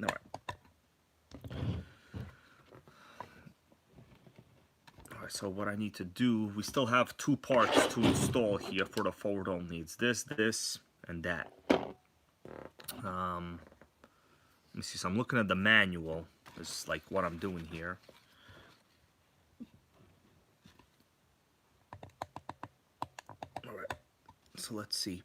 Alright. So what I need to do, we still have two parts to install here for the forward only. It's this, and that. Let me see. So I'm looking at the manual. This is like what I'm doing here. All right. So let's see.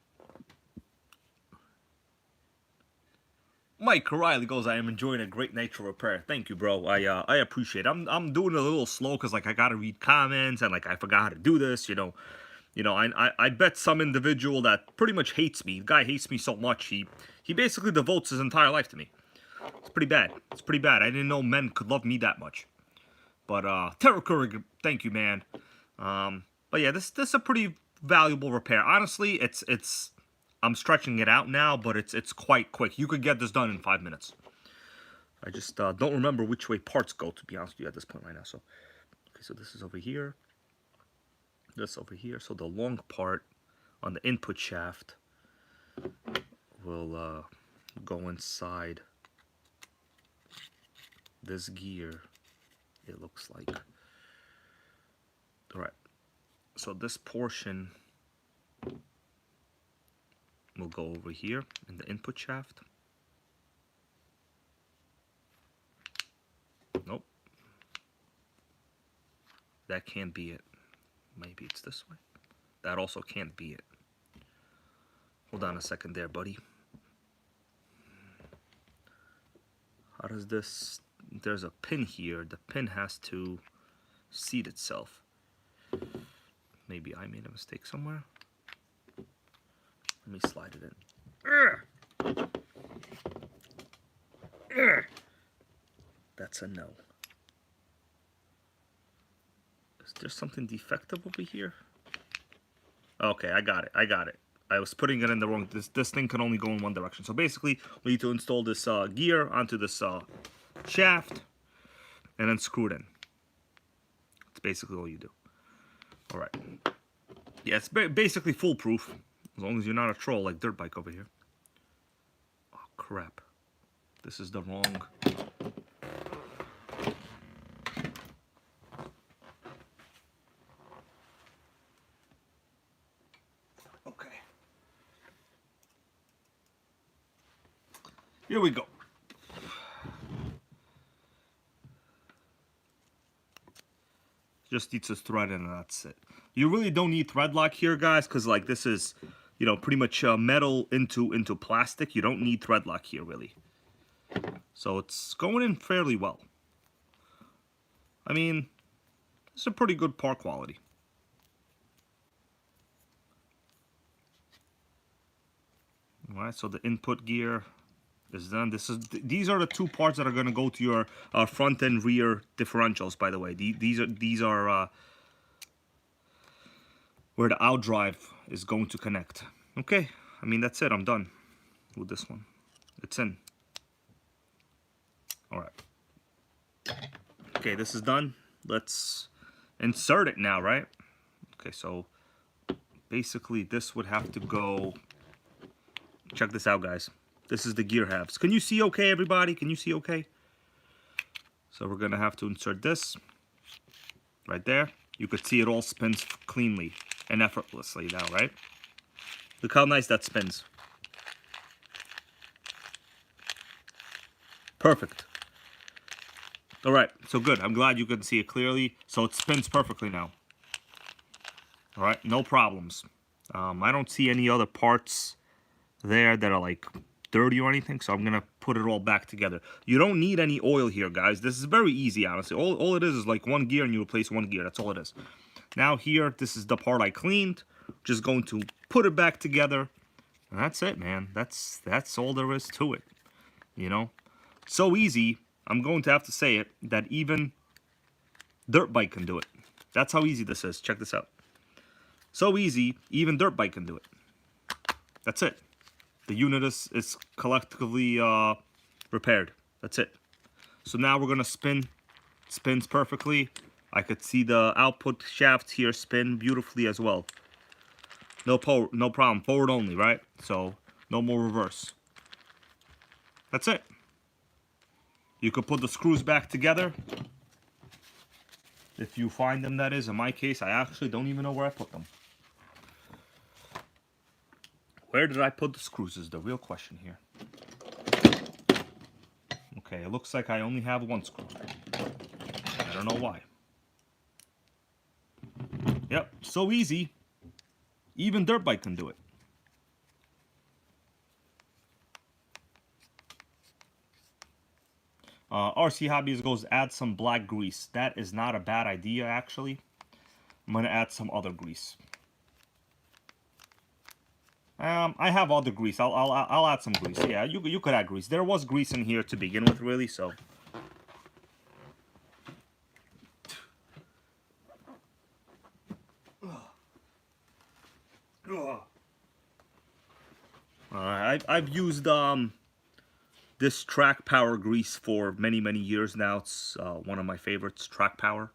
Mike Riley goes, I am enjoying a great Nitro repair. Thank you, bro. I appreciate it. I'm doing it a little slow because like I gotta read comments and like I forgot how to do this, you know. I bet some individual that pretty much hates me. The guy hates me so much he basically devotes his entire life to me. It's pretty bad. It's pretty bad. I didn't know men could love me that much. But Terra Couric, thank you, man. But yeah, this is a pretty valuable repair. Honestly, it's I'm stretching it out now, but it's quite quick. You could get this done in 5 minutes. I just don't remember which way parts go, to be honest with you, at this point right now. So, okay, so this is over here. This over here. So the long part on the input shaft will go inside this gear, it looks like. All right. So this portion will go over here in the input shaft. Nope. That can't be it. Maybe it's this way. That also can't be it. Hold on a second there, buddy. How does this... There's a pin here. The pin has to seat itself. Maybe I made a mistake somewhere. Let me slide it in. That's a no. Is there something defective over here? Okay, I got it. I got it. I was putting it in the wrong... This thing can only go in one direction. So basically, we need to install this gear onto this shaft and then screw it in. It's basically all you do. All right. Yeah, it's basically foolproof. As long as you're not a troll like Dirt Bike over here. Oh, crap. This is the wrong... Okay. Here we go. Just needs to thread in and that's it. You really don't need thread lock here, guys, because like this is, you know, pretty much metal into plastic. You don't need thread lock here, really. So it's going in fairly well. I mean, it's a pretty good part quality. All right, so the input gear is done. These are the two parts that are going to go to your front and rear differentials. By the way, these are where the OptiDrive is going to connect. Okay, I mean that's it. I'm done with this one. It's in. All right. Okay, this is done. Let's insert it now, right? Okay, so basically this would have to go. Check this out, guys. This is the gear halves. Can you see okay, everybody? Can you see okay? So we're going to have to insert this right there. You could see it all spins cleanly and effortlessly now, right? Look how nice that spins. Perfect. All right, so good. I'm glad you can see it clearly. So it spins perfectly now. All right, no problems. I don't see any other parts there that are like dirty or anything, so I'm gonna put it all back together. You don't need any oil here, guys. This is very easy, honestly. All it is like one gear and you replace one gear. That's all it is. Now here, this is the part I cleaned. Just going to put it back together, and that's it, man. That's all there is to it. You know, so easy. I'm going to have to say it that even Dirt Bike can do it. That's how easy this is. Check this out. So easy, even Dirt Bike can do it. That's it. The unit is collectively repaired. That's it. So now we're gonna spin. Spins perfectly. I could see the output shaft here spin beautifully as well. No problem. Forward only, right? So no more reverse. That's it. You could put the screws back together. If you find them, that is. In my case, I actually don't even know where I put them. Where did I put the screws is the real question here. Okay, it looks like I only have one screw. I don't know why. Yep, so easy. Even Dirt Bike can do it. RC Hobbies goes, add some black grease. That is not a bad idea, actually. I'm going to add some other grease. I have other grease. I'll add some grease. Yeah, you could add grease. There was grease in here to begin with, really, so. I've used this Track Power grease for many years now. It's one of my favorites, Track Power.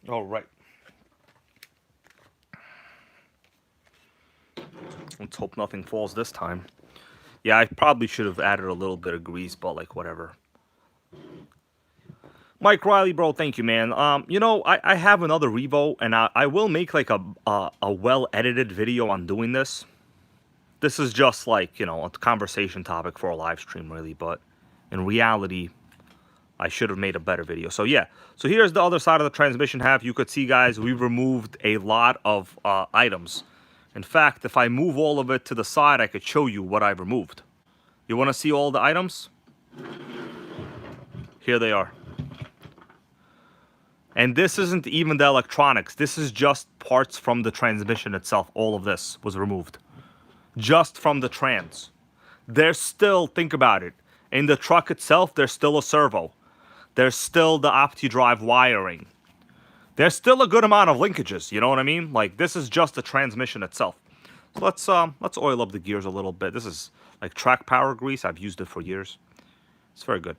All right. Let's hope nothing falls this time. Yeah, I probably should have added a little bit of grease, but like whatever. Mike Riley, bro, thank you, man. You know, I have another Revo, and I will make like a well-edited video on doing this. This is just like, you know, a conversation topic for a live stream, really, but in reality, I should have made a better video. So yeah, so here's the other side of the transmission half. You could see, guys, we removed a lot of items. In fact, if I move all of it to the side, I could show you what I removed. You want to see all the items? Here they are. And this isn't even the electronics. This is just parts from the transmission itself. All of this was removed. just from the trans. There's still, think about it, in the truck itself, there's still a servo. There's still the OptiDrive wiring. There's still a good amount of linkages, you know what I mean? Like, this is just the transmission itself. So let's oil up the gears a little bit. This is like track power grease. I've used it for years. It's very good.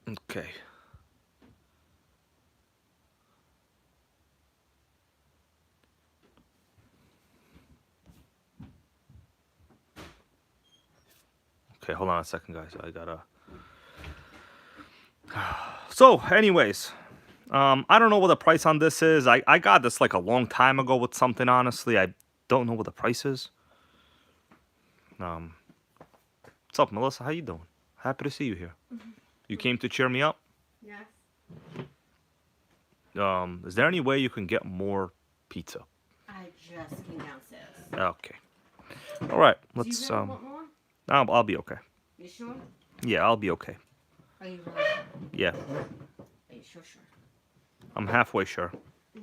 Okay. Okay, hold on a second, guys. I gotta... So, anyways, I don't know what the price on this is. I got this like a long time ago with something, honestly. I don't know what the price is. What's up, Melissa? How you doing? Happy to see you here. You came to cheer me up? Yes. Is there any way you can get more pizza? I just came downstairs. Okay. All right. Let's Do you really want more? I'll be okay. You sure? Yeah, I'll be okay. Are you really sure? Yeah. Are you sure? I'm halfway sure. Well,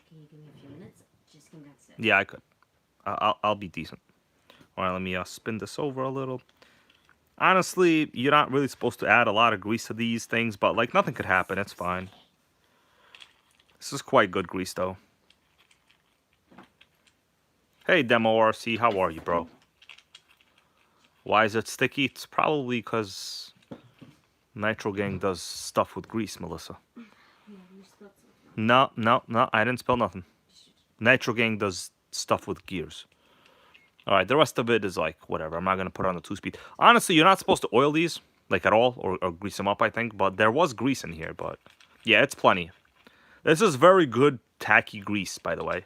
can you give me a few minutes? Just came downstairs. Yeah, I could. I'll be decent. All right, let me spin this over a little. Honestly, you're not really supposed to add a lot of grease to these things, but like nothing could happen. It's fine. This is quite good grease, though. Hey, Demo RC, how are you, bro? Why is it sticky? It's probably because Nitro Gang does stuff with grease, Melissa. Yeah, you spilled something. No, I didn't spill nothing. Nitro Gang does stuff with gears. All right, the rest of it is like, whatever. I'm not going to put it on the 2-speed. Honestly, you're not supposed to oil these, like at all, or grease them up, I think. But there was grease in here, but yeah, it's plenty. This is very good tacky grease, by the way.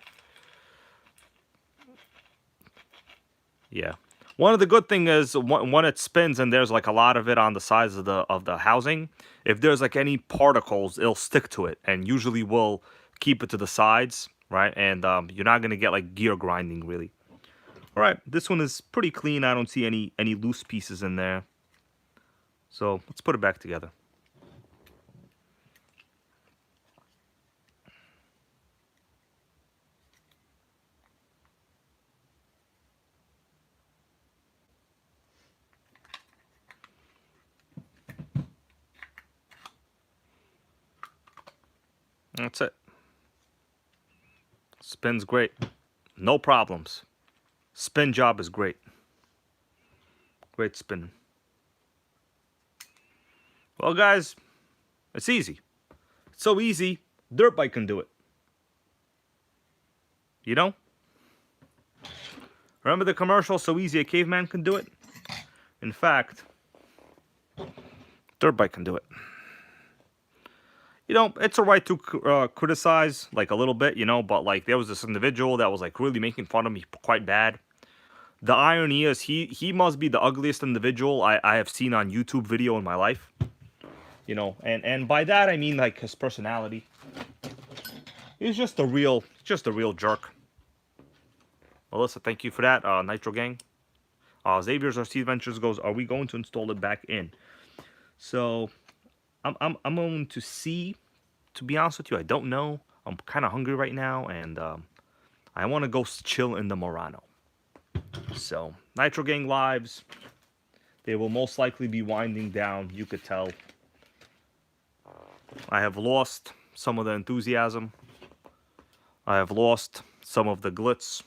Yeah. One of the good thing is when it spins and there's like a lot of it on the sides of the housing, if there's like any particles, it'll stick to it and usually will keep it to the sides, right? And you're not gonna get like gear grinding really. All right, this one is pretty clean. I don't see any loose pieces in there. So let's put it back together. That's it. Spins great. No problems. Spin job is great. Great spin. Well, guys, it's easy. It's so easy, dirt bike can do it. You know? Remember the commercial, so easy a caveman can do it? In fact, dirt bike can do it. You know, it's alright to criticize, like, a little bit, you know, but, like, there was this individual that was, like, really making fun of me quite bad. The irony is, he must be the ugliest individual I have seen on YouTube video in my life. You know, and by that, I mean, like, his personality. He's just a real jerk. Melissa, thank you for that. Nitro Gang. Xavier's RC Adventures goes, are we going to install it back in? So, I'm going to see. To be honest with you, I don't know. I'm kind of hungry right now, and I want to go chill in the Murano. So, Nitro Gang lives. They will most likely be winding down. You could tell. I have lost some of the enthusiasm. I have lost some of the glitz.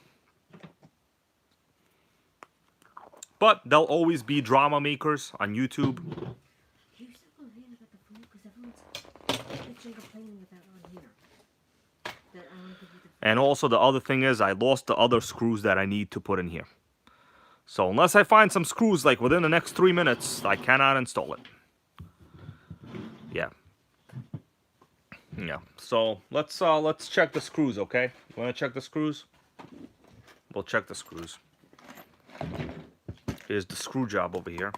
But they'll always be drama makers on YouTube. And also the other thing is I lost the other screws that I need to put in here. So unless I find some screws like within the next 3 minutes, I cannot install it. Yeah. Yeah. So let's check the screws, okay? You wanna check the screws? We'll check the screws. Here's the screw job over here.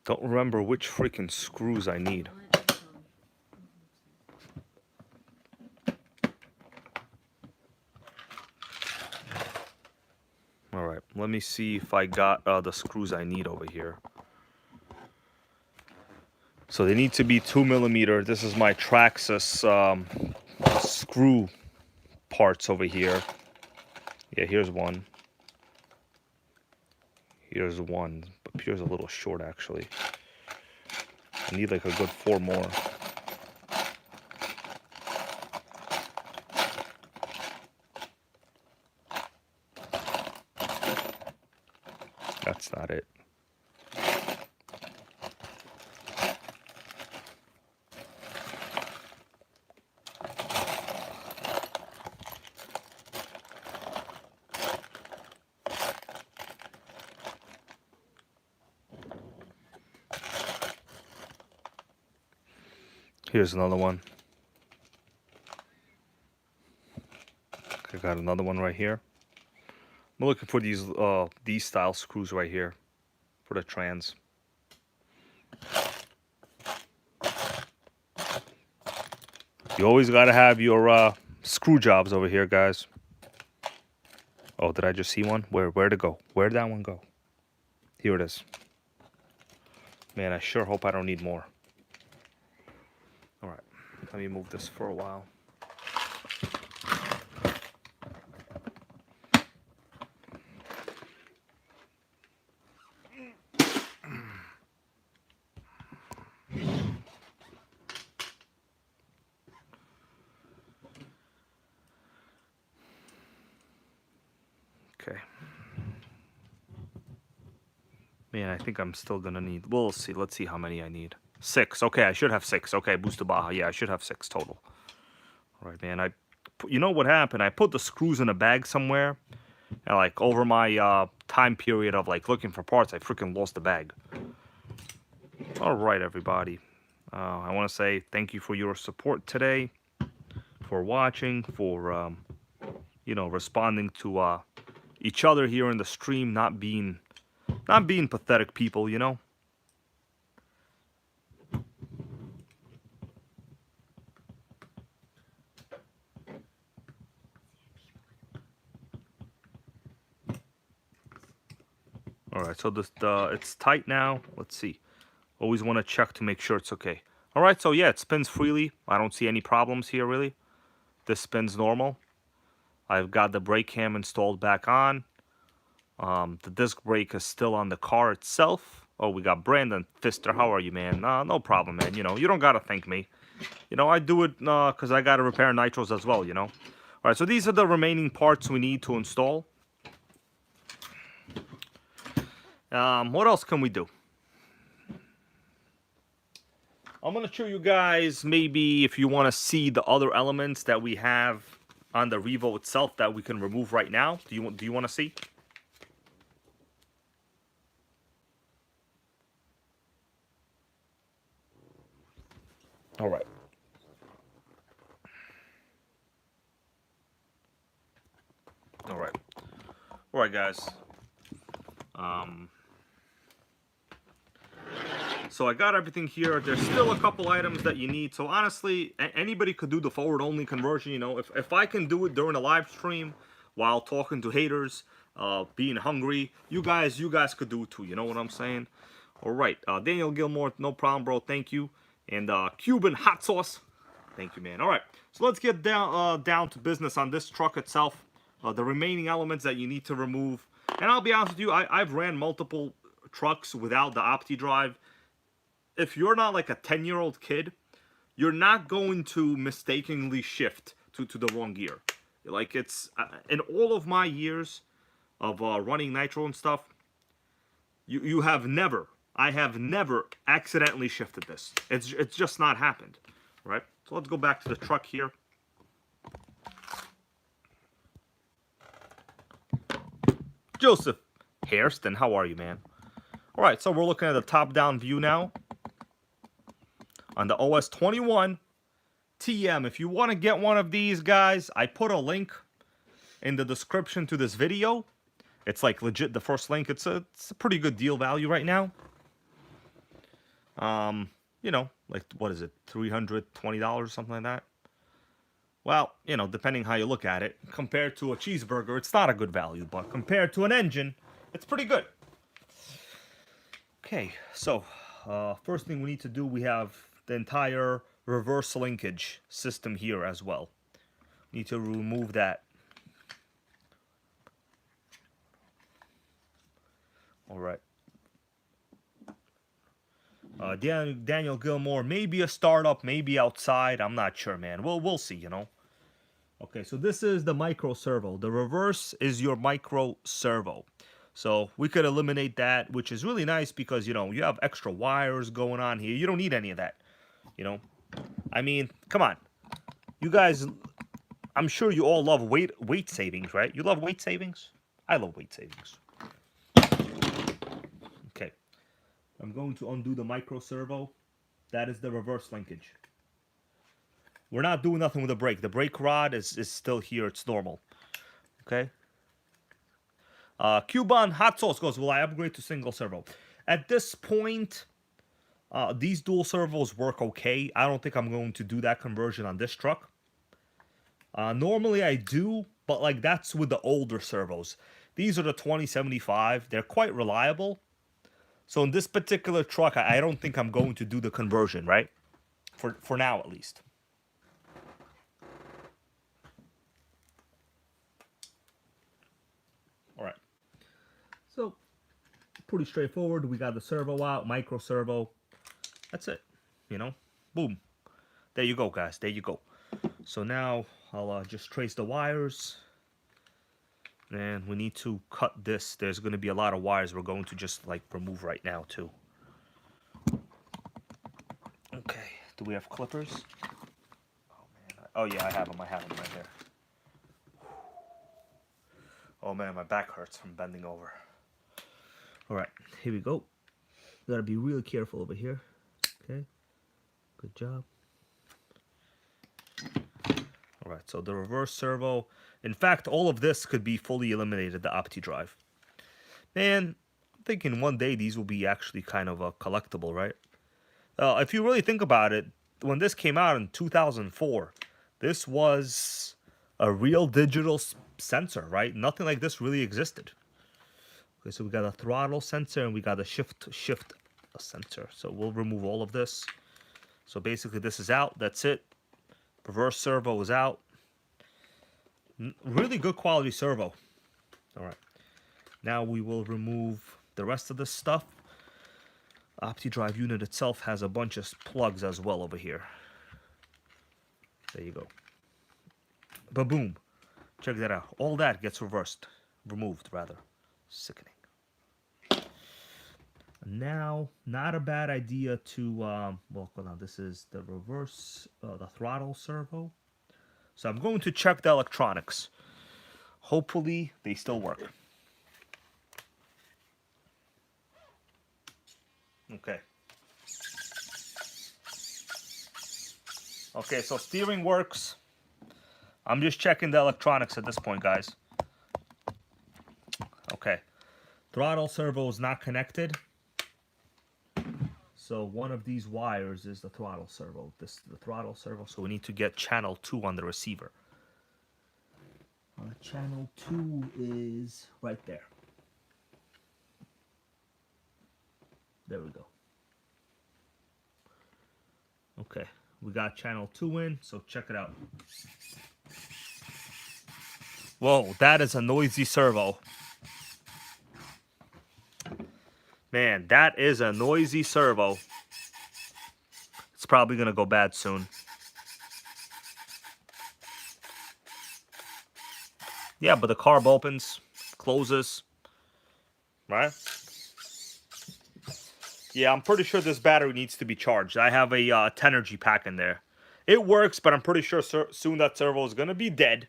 Don't remember which freaking screws I need. me see if I got the screws I need over here. So they need to be 2mm. This is my Traxxas screw parts over here. Yeah, here's one. Here's one, but here's a little short actually. I need like a good 4 more. That's not it. Here's another one. I got another one right here. I'm looking for these style screws right here for the trans. You always gotta have your screw jobs over here, guys. Oh, did I just see one? Where'd it go? Where'd that one go? Here it is. Man, I sure hope I don't need more. All right, let me move this for a while. Okay. Man, I think I'm still gonna need, we'll see. Let's see how many I need. 6. Okay, I should have 6. Okay, Booster Baja. Yeah, I should have 6 total. All right, man. You know what happened? I put the screws in a bag somewhere, and like over my time period of like looking for parts, I freaking lost the bag. All right, everybody. I want to say thank you for your support today, for watching, for you know, responding to each other here in the stream, not being pathetic people, you know. All right, so this it's tight now. Let's see. Always want to check to make sure it's okay. All right, so yeah, it spins freely. I don't see any problems here really. This spins normal. I've got the brake cam installed back on. The disc brake is still on the car itself. Oh, we got Brandon Fister. How are you, man? No problem, man. You know, you don't gotta thank me. You know, I do it because I gotta repair nitros as well, you know. All right, so these are the remaining parts we need to install. What else can we do? I'm gonna show you guys maybe if you want to see the other elements that we have on the Revo itself that we can remove right now. Do you want to see? All right. All right. All right, guys. So I got everything here. There's still a couple items that you need. So honestly, anybody could do the forward-only conversion. You know, if I can do it during a live stream while talking to haters, being hungry, you guys could do it too. You know what I'm saying? All right, Daniel Gilmore, no problem, bro. Thank you. And Cuban hot sauce, thank you, man. All right, so let's get down to business on this truck itself. The remaining elements that you need to remove. And I'll be honest with you, I've ran multiple trucks without the OptiDrive. If you're not like a 10-year-old kid, you're not going to mistakenly shift to the wrong gear. Like it's in all of my years of running nitro and stuff, I have never accidentally shifted this. It's just not happened, right? So let's go back to the truck here. Joseph Hairston, how are you, man? All right, so we're looking at the top-down view now on the OS21 TM. If you want to get one of these, guys, I put a link in the description to this video. It's like legit the first link. It's a pretty good deal value right now. You know, like what is it, $320, something like that? Well, you know, depending how you look at it, compared to a cheeseburger, it's not a good value, but compared to an engine, it's pretty good. Okay, so first thing we need to do, we have the entire reverse linkage system here as well. Need to remove that. All right. Daniel Gilmore, maybe a startup, maybe outside. I'm not sure, man. We'll see, you know. Okay, so this is the micro servo. The reverse is your micro servo. So we could eliminate that, which is really nice because, you know, you have extra wires going on here. You don't need any of that, you know. I mean, come on. You guys, I'm sure you all love weight savings, right? You love weight savings? I love weight savings. Okay. I'm going to undo the micro servo. That is the reverse linkage. We're not doing nothing with the brake. The brake rod is still here. It's normal. Okay. Cuban Hot Sauce goes, will I upgrade to single servo? At this point, these dual servos work okay. I don't think I'm going to do that conversion on this truck. Normally I do, but like that's with the older servos. These are the 2075. They're quite reliable. So in this particular truck, I don't think I'm going to do the conversion, right? For now, at least. All right. So, pretty straightforward. We got the servo out, micro servo. That's it. You know? Boom. There you go, guys. There you go. So now, I'll just trace the wires. And we need to cut this. There's going to be a lot of wires we're going to just, like, remove right now, too. Okay. Do we have clippers? Oh, man. Oh, yeah, I have them. I have them right here. Oh, man, my back hurts from bending over. All right, here we go. Got to be really careful over here. Okay. Good job. All right, so the reverse servo. In fact, all of this could be fully eliminated, the OptiDrive. Man, I'm thinking one day these will be actually kind of a collectible, right? If you really think about it, when this came out in 2004, this was a real digital sensor, right? Nothing like this really existed. Okay, so we got a throttle sensor and we got a shift sensor. So we'll remove all of this. So basically this is out. That's it. Reverse servo is out. Really good quality servo. All right. Now we will remove the rest of this stuff. OptiDrive unit itself has a bunch of plugs as well over here. There you go. Ba-boom. Check that out. All that gets removed rather. Sickening. Now, not a bad idea to, well, hold on. This is the reverse, the throttle servo. So I'm going to check the electronics. Hopefully, they still work. Okay. Okay, so steering works. I'm just checking the electronics at this point, guys. Okay. Throttle servo is not connected. So one of these wires is the throttle servo. This is the throttle servo, so we need to get channel 2 on the receiver. Channel 2 is right there. There we go. Okay, we got channel 2 in, so check it out. Whoa, that is a noisy servo. Man, that is a noisy servo. It's probably going to go bad soon. Yeah, but the carb opens, closes, right? Yeah, I'm pretty sure this battery needs to be charged. I have a 10-energy pack in there. It works, but I'm pretty sure soon that servo is going to be dead.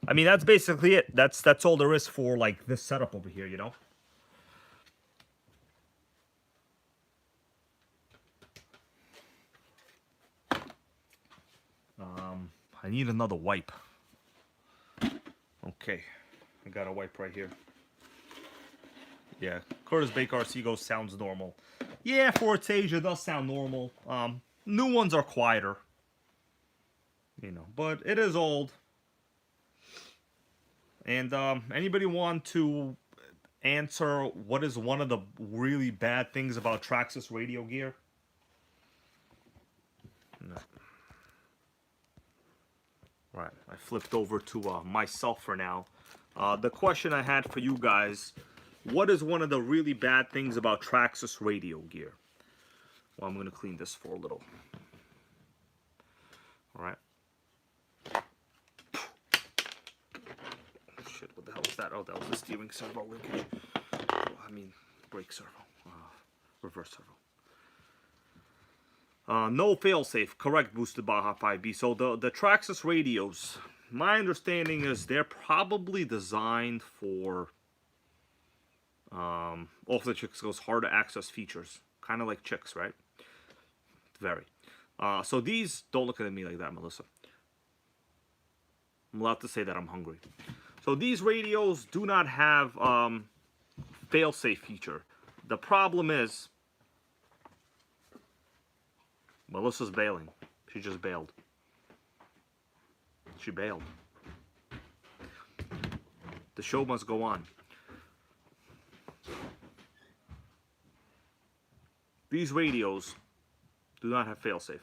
I mean, that's basically it. That's all there is for, like, this setup over here, you know? I need another wipe. Okay, I got a wipe right here. Yeah, Curtis Baker Seagulls sounds normal. Yeah, Fortasia does sound normal. New ones are quieter. You know, but it is old. And anybody want to answer what is one of the really bad things about Traxxas radio gear? No. Right, I flipped over to myself for now. The question I had for you guys, what is one of the really bad things about Traxxas radio gear? Well, I'm going to clean this for a little. Alright. Shit, what the hell was that? Oh, that was the steering servo linkage. Oh, I mean, brake servo. Reverse servo. No failsafe. Correct, Boosted Baja 5B. So the Traxxas radios, my understanding is they're probably designed for off the chicks goes hard to access features. Kind of like chicks, right? Very. So these, don't look at me like that, Melissa. I'm allowed to say that I'm hungry. So these radios do not have fail-safe feature. The problem is, Melissa's bailing. She just bailed. She bailed. The show must go on. These radios do not have failsafe.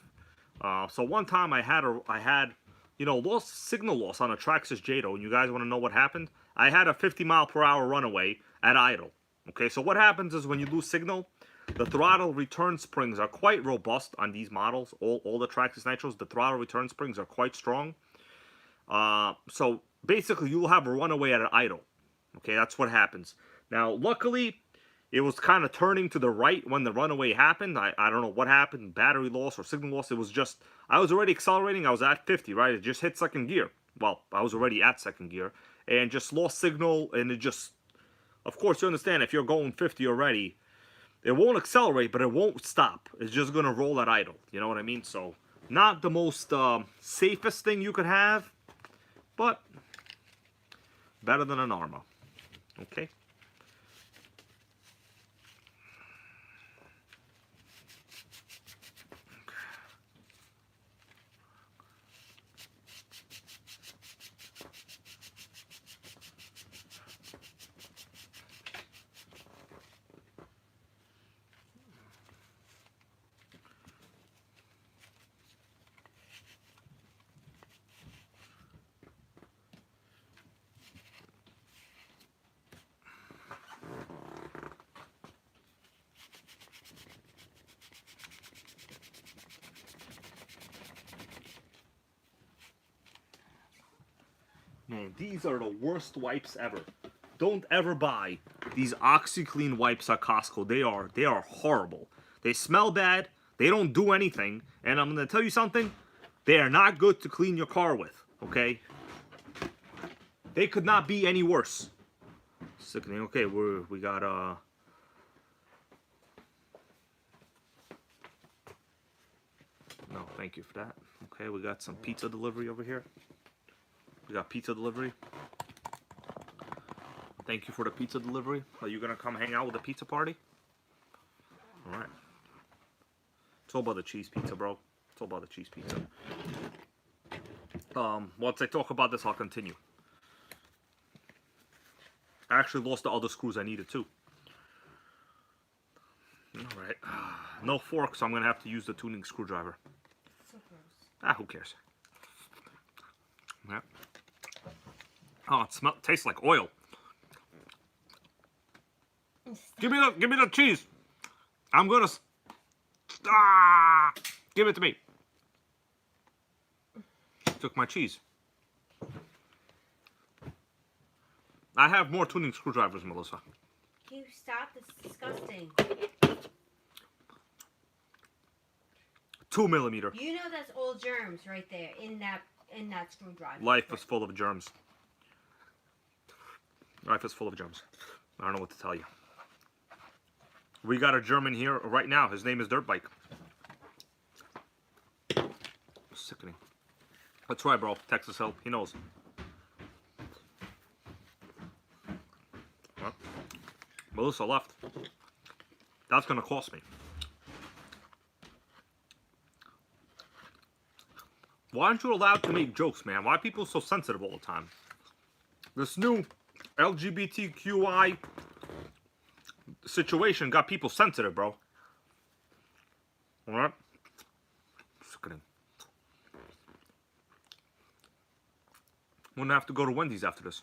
So one time I had you know, signal loss on a Traxxas Jado, and you guys want to know what happened? I had a 50-mile-per-hour runaway at idle. Okay, so what happens is when you lose signal, the throttle return springs are quite robust on these models. All the Traxxas Nitros, the throttle return springs are quite strong. So basically, you'll have a runaway at an idle. Okay, that's what happens. Now, luckily, it was kind of turning to the right when the runaway happened. I don't know what happened, battery loss or signal loss. It was just, I was already accelerating. I was at 50, right? It just hit second gear. Well, I was already at second gear. And just lost signal, and it just, of course, you understand, if you're going 50 already, it won't accelerate, but it won't stop. It's just going to roll at idle. You know what I mean? So, not the most safest thing you could have, but better than an Arma. Okay? Man, these are the worst wipes ever. Don't ever buy these OxyClean wipes at Costco. They are horrible. They smell bad. They don't do anything. And I'm going to tell you something. They are not good to clean your car with. Okay? They could not be any worse. Sickening. Okay, we got no, thank you for that. Okay, we got some pizza delivery over here. We got pizza delivery. Thank you for the pizza delivery. Are you gonna come hang out with the pizza party? All right. It's all about the cheese pizza, bro. It's all about the cheese pizza. Once I talk about this, I'll continue. I actually lost the other screws I needed too. All right. No fork, so I'm gonna have to use the tuning screwdriver. So gross. Who cares? Yeah. Oh, it tastes like oil. Give me the cheese. I'm gonna give it to me. Took my cheese. I have more tuning screwdrivers, Melissa. You stop. It's disgusting. 2 millimeter. You know that's all germs right there in that screwdriver. Life is full of germs. Life is full of germs. I don't know what to tell you. We got a German here right now. His name is Dirtbike. Sickening. That's right, bro. Texas help. He knows. Well, Melissa left. That's gonna cost me. Why aren't you allowed to make jokes, man? Why are people so sensitive all the time? This new LGBTQI situation got people sensitive, bro. Alright? Sickening. I'm gonna have to go to Wendy's after this.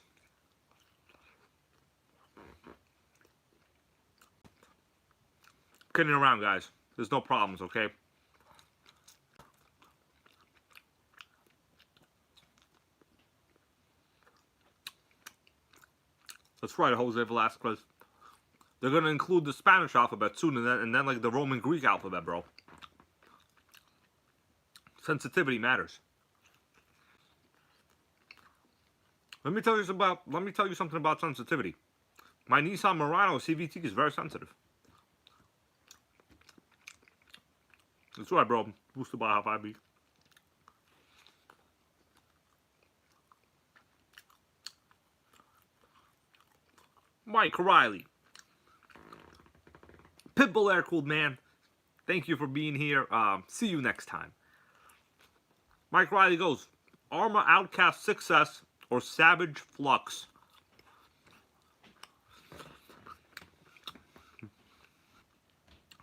Kidding around, guys. There's no problems, okay? That's right, Jose Velasquez. They're gonna include the Spanish alphabet soon, and then like the Roman Greek alphabet, bro. Sensitivity matters. Let me tell you something about sensitivity. My Nissan Murano CVT is very sensitive. That's right, bro. Boosted by half IB. Mike Riley. Pitbull Air-Cooled Man. Thank you for being here. See you next time. Mike Riley goes, Arma Outcast 6S or Savage Flux?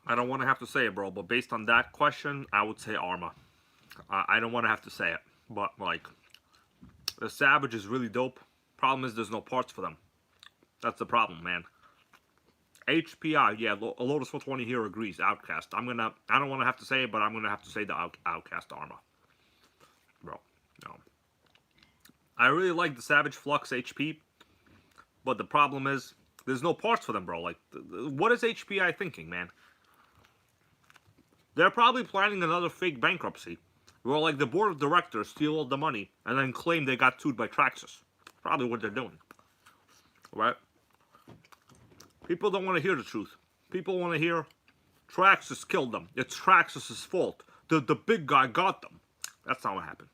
I don't want to have to say it, bro, but based on that question, I would say Arma. I don't want to have to say it, but like, the Savage is really dope. Problem is there's no parts for them. That's the problem, man. HPI, yeah, Lotus 420 here agrees. Outcast. I don't want to have to say it, but I'm gonna have to say the Outcast Arma. Bro, no. I really like the Savage Flux HP, but the problem is there's no parts for them, bro. Like, what is HPI thinking, man? They're probably planning another fake bankruptcy, where like the board of directors steal all the money and then claim they got sued by Traxxas. Probably what they're doing, right? People don't want to hear the truth. People want to hear Traxxas killed them. It's Traxxas' fault. The big guy got them. That's not what happened.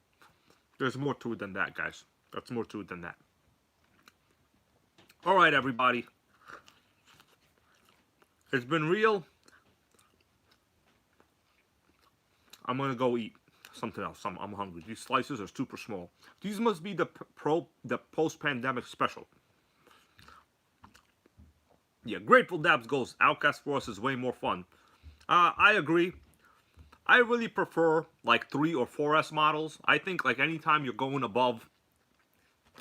There's more to it than that, guys. That's more to it than that. All right, everybody. It's been real. I'm gonna go eat something else. I'm hungry. These slices are super small. These must be the post-pandemic special. Yeah, Grateful Dabs goes, Outcast Force is way more fun. I agree. I really prefer like 3 or 4S models. I think like anytime you're going above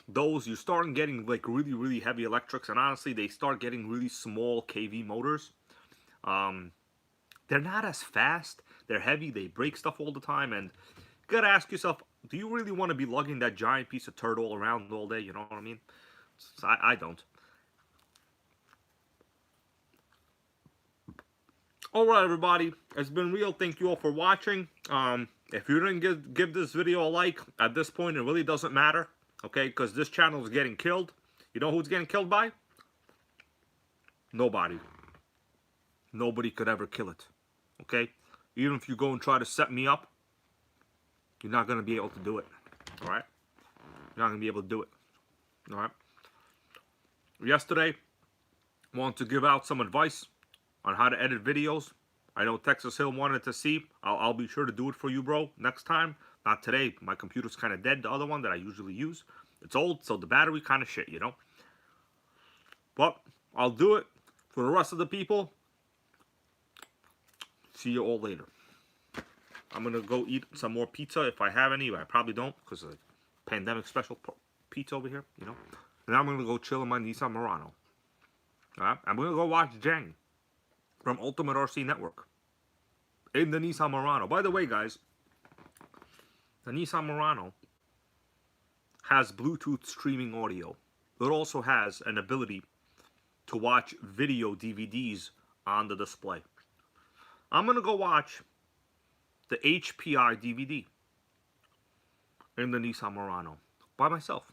those, you start getting like really, really heavy electrics. And honestly, they start getting really small KV motors. They're not as fast. They're heavy. They break stuff all the time. And you gotta ask yourself, do you really want to be lugging that giant piece of turd all around all day? You know what I mean? I don't. Alright, everybody, it's been real. Thank you all for watching. If you didn't give this video a like, at this point it really doesn't matter, okay, because this channel is getting killed. You know who it's getting killed by? Nobody. Nobody could ever kill it, okay? Even if you go and try to set me up, you're not going to be able to do it, alright? You're not going to be able to do it, alright? Yesterday, I wanted to give out some advice on how to edit videos. I know Texas Hill wanted to see. I'll be sure to do it for you, bro, next time. Not today. My computer's kind of dead, the other one that I usually use. It's old, so the battery kind of shit, you know? But I'll do it for the rest of the people. See you all later. I'm going to go eat some more pizza if I have any. I probably don't because of the pandemic special pizza over here, you know? And I'm going to go chill in my Nissan Murano. Alright? I'm going to go watch Jang from Ultimate RC Network in the Nissan Murano. By the way, guys, the Nissan Murano has Bluetooth streaming audio. It also has an ability to watch video DVDs on the display. I'm going to go watch the HPI DVD in the Nissan Murano by myself.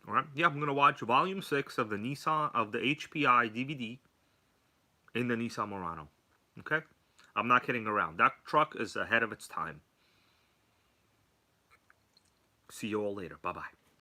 All right? Yeah, I'm going to watch Volume 6 of the HPI DVD in the Nissan Murano. Okay? I'm not kidding around. That truck is ahead of its time. See you all later. Bye-bye.